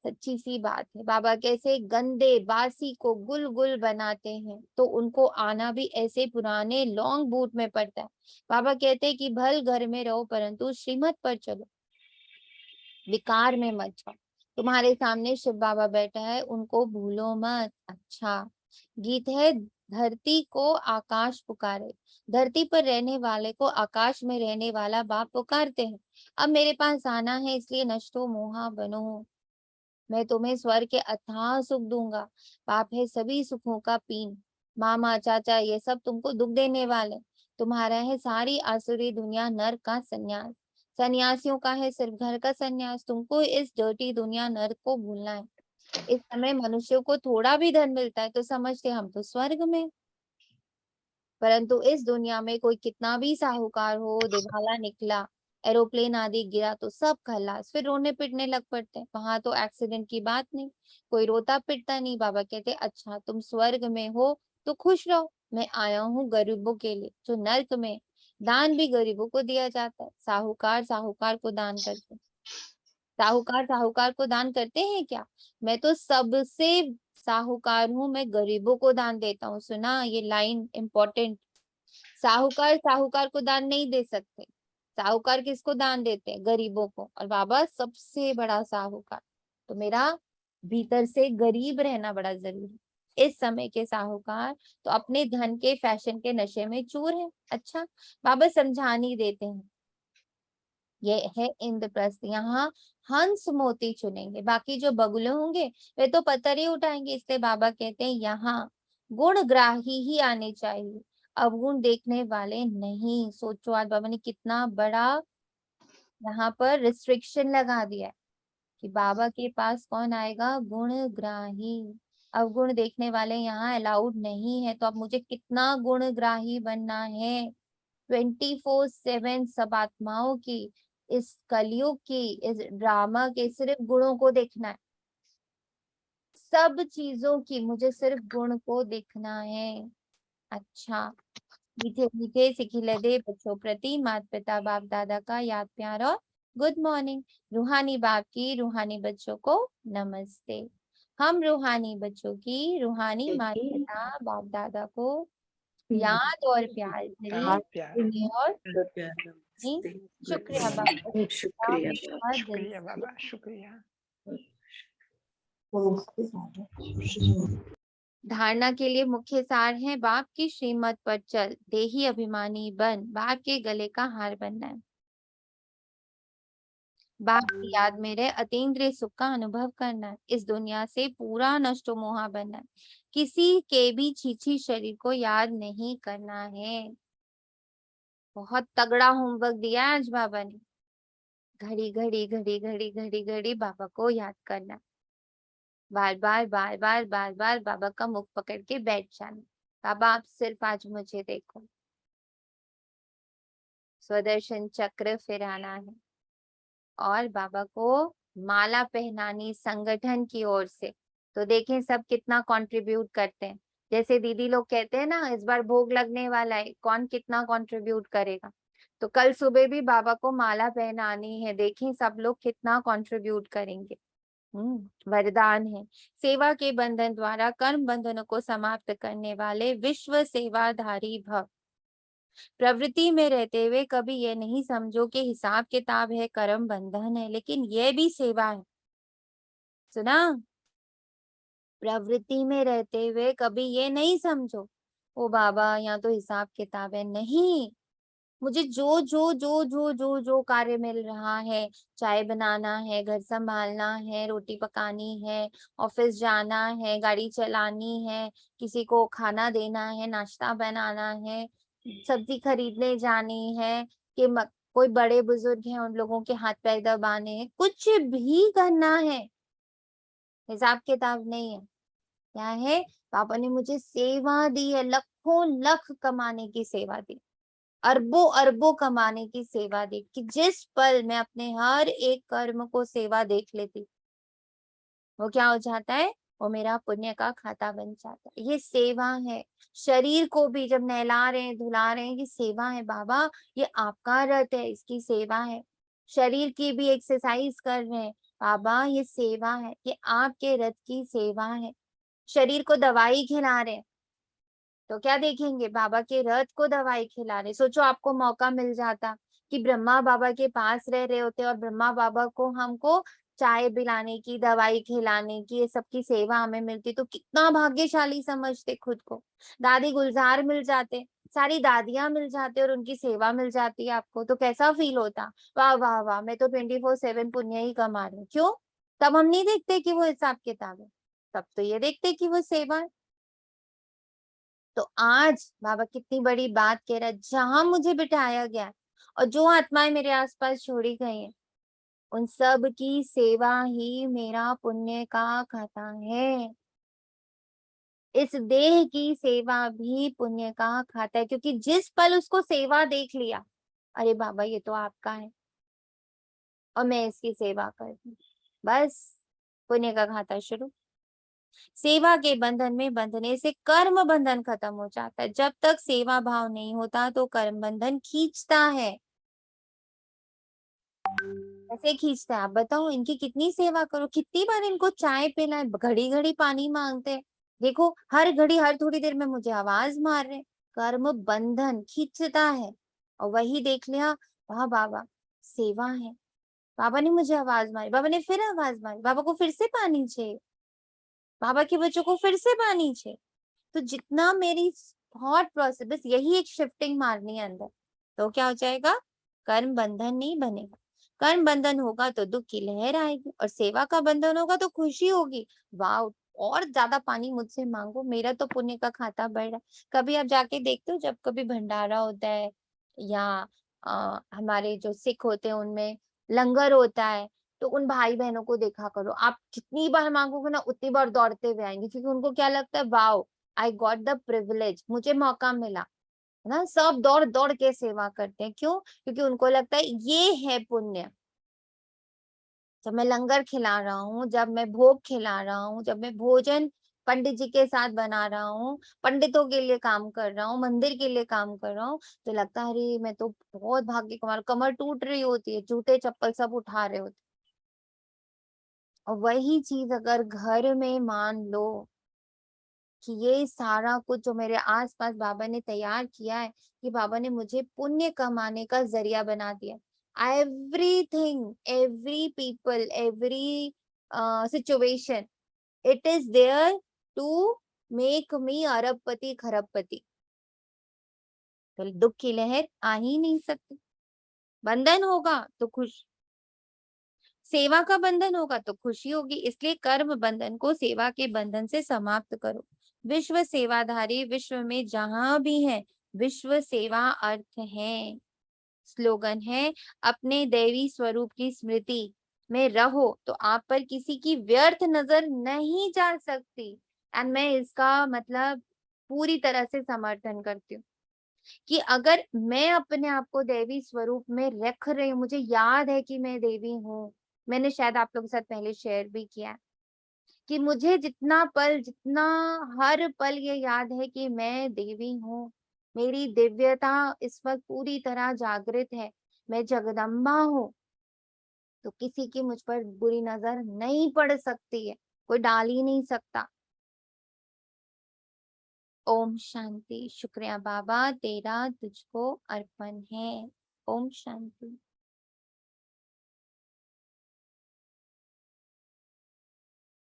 सच्ची सी बात है, बाबा कैसे गंदे बासी को गुल गुल बनाते हैं, तो उनको आना भी ऐसे पुराने लॉन्ग बूट में पड़ता है। बाबा कहते हैं कि भल घर में रहो परंतु श्रीमत पर चलो, विकार में मत जाओ। तुम्हारे सामने शिव बाबा बैठा है, उनको भूलो मत। अच्छा गीत है, धरती को आकाश पुकारे, धरती पर रहने वाले को आकाश में रहने वाला बाप पुकारते हैं। अब मेरे पास आना है इसलिए नष्टो मोहा बनो, मैं तुम्हें स्वर्ग के अथाह सुख दूंगा। बाप है सभी सुखों का पीन, मामा चाचा ये सब तुमको दुख देने वाले। तुम्हारा है सारी आसुरी दुनिया नर्क का संन्यास, सन्यासियों का है सिर्फ घर का संन्यास। तुमको इस डर्टी दुनिया नर्क को भूलना है। इस समय मनुष्यों को थोड़ा भी धन मिलता है तो समझते हम तो स्वर्ग में, परंतु इस दुनिया में कोई कितना भी साहूकार हो, दिवाला निकला, एरोप्लेन आदि गिरा तो सब खल्लास, फिर रोने पिटने लग पड़ते हैं। वहां तो एक्सीडेंट की बात नहीं, कोई रोता पिटता नहीं। बाबा कहते अच्छा तुम स्वर्ग में हो तो खुश रहो, मैं आया हूँ गरीबों के लिए। जो नर्क में, दान भी गरीबों को दिया जाता है। साहूकार साहूकार को दान करते, साहूकार साहूकार को दान करते हैं क्या। मैं तो सबसे साहूकार हूँ, मैं गरीबों को दान देता हूँ। सुना ये लाइन इम्पोर्टेंट, साहूकार साहूकार को दान नहीं दे सकते। साहूकार किसको दान देते हैं, गरीबों को, और बाबा सबसे बड़ा साहूकार। तो मेरा भीतर से गरीब रहना बड़ा जरूरी है। इस समय के साहूकार तो अपने धन के फैशन के नशे में चूर है। अच्छा बाबा समझा नहीं देते हैं, ये है इंद्रप्रस्थ, यहाँ हंस मोती चुनेंगे, बाकी जो बगुले होंगे वे तो पत्थर ही उठाएंगे। इसलिए बाबा कहते हैं यहाँ गुणग्राही ही आने चाहिए, अवगुण देखने वाले नहीं। सोचो आज बाबा ने कितना बड़ा यहाँ पर रिस्ट्रिक्शन लगा दिया है कि बाबा के पास कौन आएगा, गुणग्राही। अवगुण देखने वाले यहाँ अलाउड नहीं है। तो अब मुझे कितना गुणग्राही बनना है, 24/7 सब आत्माओं की, इस कलयुग की, इस ड्रामा के सिर्फ गुणों को देखना है। सब चीजों की मुझे सिर्फ गुण को देखना है। अच्छा मीठे मीठे सिखिलदे बच्चों प्रति माता पिता बाप दादा का याद प्यार और गुड मॉर्निंग। रूहानी बाप की रूहानी बच्चों को नमस्ते। हम रूहानी बच्चों की रूहानी माता पिता बाप दादा को याद और प्यार भरी प्यार और शुक्रिया बाबा, शुक्रिया बहुत दिल शुक्रिया बाबा, शुक्रिया। धारणा के लिए मुख्य सार है, बाप की श्रीमत पर चल, देही अभिमानी बन, बाप के गले का हार बनना है। बाप की याद में रहे, अतीन्द्रिय सुख का अनुभव करना है। इस दुनिया से पूरा नष्टो मोहा बनना है। किसी के भी छीछी शरीर को याद नहीं करना है। बहुत तगड़ा होमवर्क दिया है आज बाबा ने। घड़ी घड़ी घड़ी घड़ी घड़ी घड़ी बाबा को याद करना, बार बार बार बार बार बार बाबा का मुख पकड़ के बैठ जाना। बाबा आप सिर्फ आज मुझे देखो, स्वदर्शन चक्र फिराना है और बाबा को माला पहनानी संगठन की ओर से। तो देखें सब कितना कंट्रीब्यूट करते हैं। जैसे दीदी लोग कहते हैं ना इस बार भोग लगने वाला है, कौन कितना कंट्रीब्यूट करेगा। तो कल सुबह भी बाबा को माला पहनानी है, देखें सब लोग कितना कंट्रीब्यूट करेंगे। वरदान है, सेवा के बंधन द्वारा कर्म बंधनों को समाप्त करने वाले विश्व सेवाधारी भव। प्रवृत्ति में रहते हुए कभी ये नहीं समझो कि हिसाब किताब है, कर्म बंधन है, लेकिन ये भी सेवा है। सुना? प्रवृत्ति में रहते हुए कभी ये नहीं समझो ओ बाबा यहाँ तो हिसाब किताब है, नहीं। मुझे जो जो जो जो जो जो कार्य मिल रहा है, चाय बनाना है, घर संभालना है, रोटी पकानी है, ऑफिस जाना है, गाड़ी चलानी है, किसी को खाना देना है, नाश्ता बनाना है, सब्जी खरीदने जानी है, कि कोई बड़े बुजुर्ग हैं उन लोगों के हाथ पैर दबाने हैं, कुछ भी करना है, हिसाब किताब नहीं है। क्या है? पापा ने मुझे सेवा दी है, लाखों लाख कमाने की सेवा दी, अरबों अरबों कमाने की सेवा दी, कि जिस पल मैं अपने हर एक कर्म को सेवा देख लेती, वो क्या हो जाता है? वो मेरा पुण्य का खाता बन जाता है। ये सेवा है। शरीर को भी जब नहला रहे हैं, धुला रहे हैं, ये सेवा है बाबा, ये आपका रथ है, इसकी सेवा है। शरीर की भी एक्सरसाइज कर रहे हैं बाबा, ये सेवा है, ये आपके रथ की सेवा है। शरीर को दवाई खिला रहे हैं तो क्या देखेंगे? बाबा के रथ को दवाई खिला रहे। सोचो आपको मौका मिल जाता कि ब्रह्मा बाबा के पास रह रहे होते और ब्रह्मा बाबा को हमको चाय पिलाने की, दवाई खिलाने की, ये सबकी सेवा हमें मिलती तो कितना भाग्यशाली समझते खुद को। दादी गुलजार मिल जाते, सारी दादियां मिल जाते और उनकी सेवा मिल जाती है आपको, तो कैसा फील होता? वाह वाह वाह, मैं तो 24/7 पुण्य ही कमा रही हूँ। क्यों? तब हम नहीं देखते कि वो हिसाब किताब है, तब तो ये देखते कि वो सेवा है। तो आज बाबा कितनी बड़ी बात कह रहा है, जहां मुझे बिठाया गया है और जो आत्माएं मेरे आसपास छोड़ी गई हैं, उन सब की सेवा ही मेरा पुण्य का खाता है। इस देह की सेवा भी पुण्य का खाता है, क्योंकि जिस पल उसको सेवा देख लिया, अरे बाबा ये तो आपका है और मैं इसकी सेवा कर रही, बस पुण्य का खाता शुरू। सेवा के बंधन में बंधने से कर्म बंधन खत्म हो जाता है। जब तक सेवा भाव नहीं होता तो कर्म बंधन खींचता है। कैसे खींचता है आप बताओ? इनकी कितनी सेवा करो, कितनी बार इनको चाय पिलाए, घड़ी घड़ी पानी मांगते हैं, देखो हर घड़ी हर थोड़ी देर में मुझे आवाज मार रहे। कर्म बंधन खींचता है। और वही देख लिया, वाह बाबा सेवा है, बाबा ने मुझे आवाज मारी, बाबा ने फिर आवाज मारी, बाबा को फिर से पानी चाहिए, बाबा के बच्चों को फिर से पानी चाहिए। तो जितना मेरी थॉट प्रोसेस, बस यही एक शिफ्टिंग मारनी है अंदर, तो क्या हो जाएगा? कर्म बंधन नहीं बनेगा। कर्म बंधन होगा तो दुख की लहर आएगी, और सेवा का बंधन होगा तो खुशी होगी। वाह, और ज्यादा पानी मुझसे मांगो, मेरा तो पुण्य का खाता बढ़ रहा है। कभी आप जाके देखते हो, जब कभी भंडारा होता है या हमारे जो सिख होते हैं उनमें लंगर होता है, तो उन भाई बहनों को देखा करो, आप जितनी बार मांगोगे ना उतनी बार दौड़ते हुए आएंगे, क्योंकि उनको क्या लगता है, wow I got the privilege, मुझे मौका मिला, है ना। सब दौड़ दौड़ के सेवा करते हैं, क्यों? क्योंकि उनको लगता है ये है पुण्य। जब मैं लंगर खिला रहा हूँ, जब मैं भोग खिला रहा हूँ, जब मैं भोजन पंडित जी के साथ बना रहा हूँ, पंडितों के लिए काम कर रहा हूँ, मंदिर के लिए काम कर रहा हूँ, तो लगता है अरे मैं तो बहुत भाग्य कमा, कमर टूट रही होती है, जूते चप्पल सब उठा रहे होते। और वही चीज अगर घर में मान लो कि ये सारा कुछ जो मेरे आसपास बाबा ने तैयार किया है, कि बाबा ने मुझे पुण्य कमाने का जरिया बना दिया। Everything, every people, every situation, it is there to make me अरबपति खरबपति। तो दुख की लहर आ ही नहीं सकती। बंधन होगा तो खुश, सेवा का बंधन होगा तो खुशी होगी। इसलिए कर्म बंधन को सेवा के बंधन से समाप्त करो। विश्व सेवाधारी विश्व में जहां भी है, विश्व सेवा अर्थ है। स्लोगन है, अपने दैवी स्वरूप की स्मृति में रहो तो आप पर किसी की व्यर्थ नजर नहीं जा सकती। एंड मैं इसका मतलब पूरी तरह से समर्थन करती हूँ कि अगर मैं अपने आप को देवी स्वरूप में रख रही हूँ, मुझे याद है कि मैं देवी हूँ, मैंने शायद आप लोगों के साथ पहले शेयर भी किया कि मुझे जितना पल, जितना हर पल ये याद है कि मैं देवी हूँ, मेरी दिव्यता इस वक्त पूरी तरह जागृत है, मैं जगदम्बा हूँ, तो किसी की मुझ पर बुरी नजर नहीं पड़ सकती है, कोई डाल ही नहीं सकता। ओम शांति। शुक्रिया बाबा, तेरा तुझको अर्पण है। ओम शांति।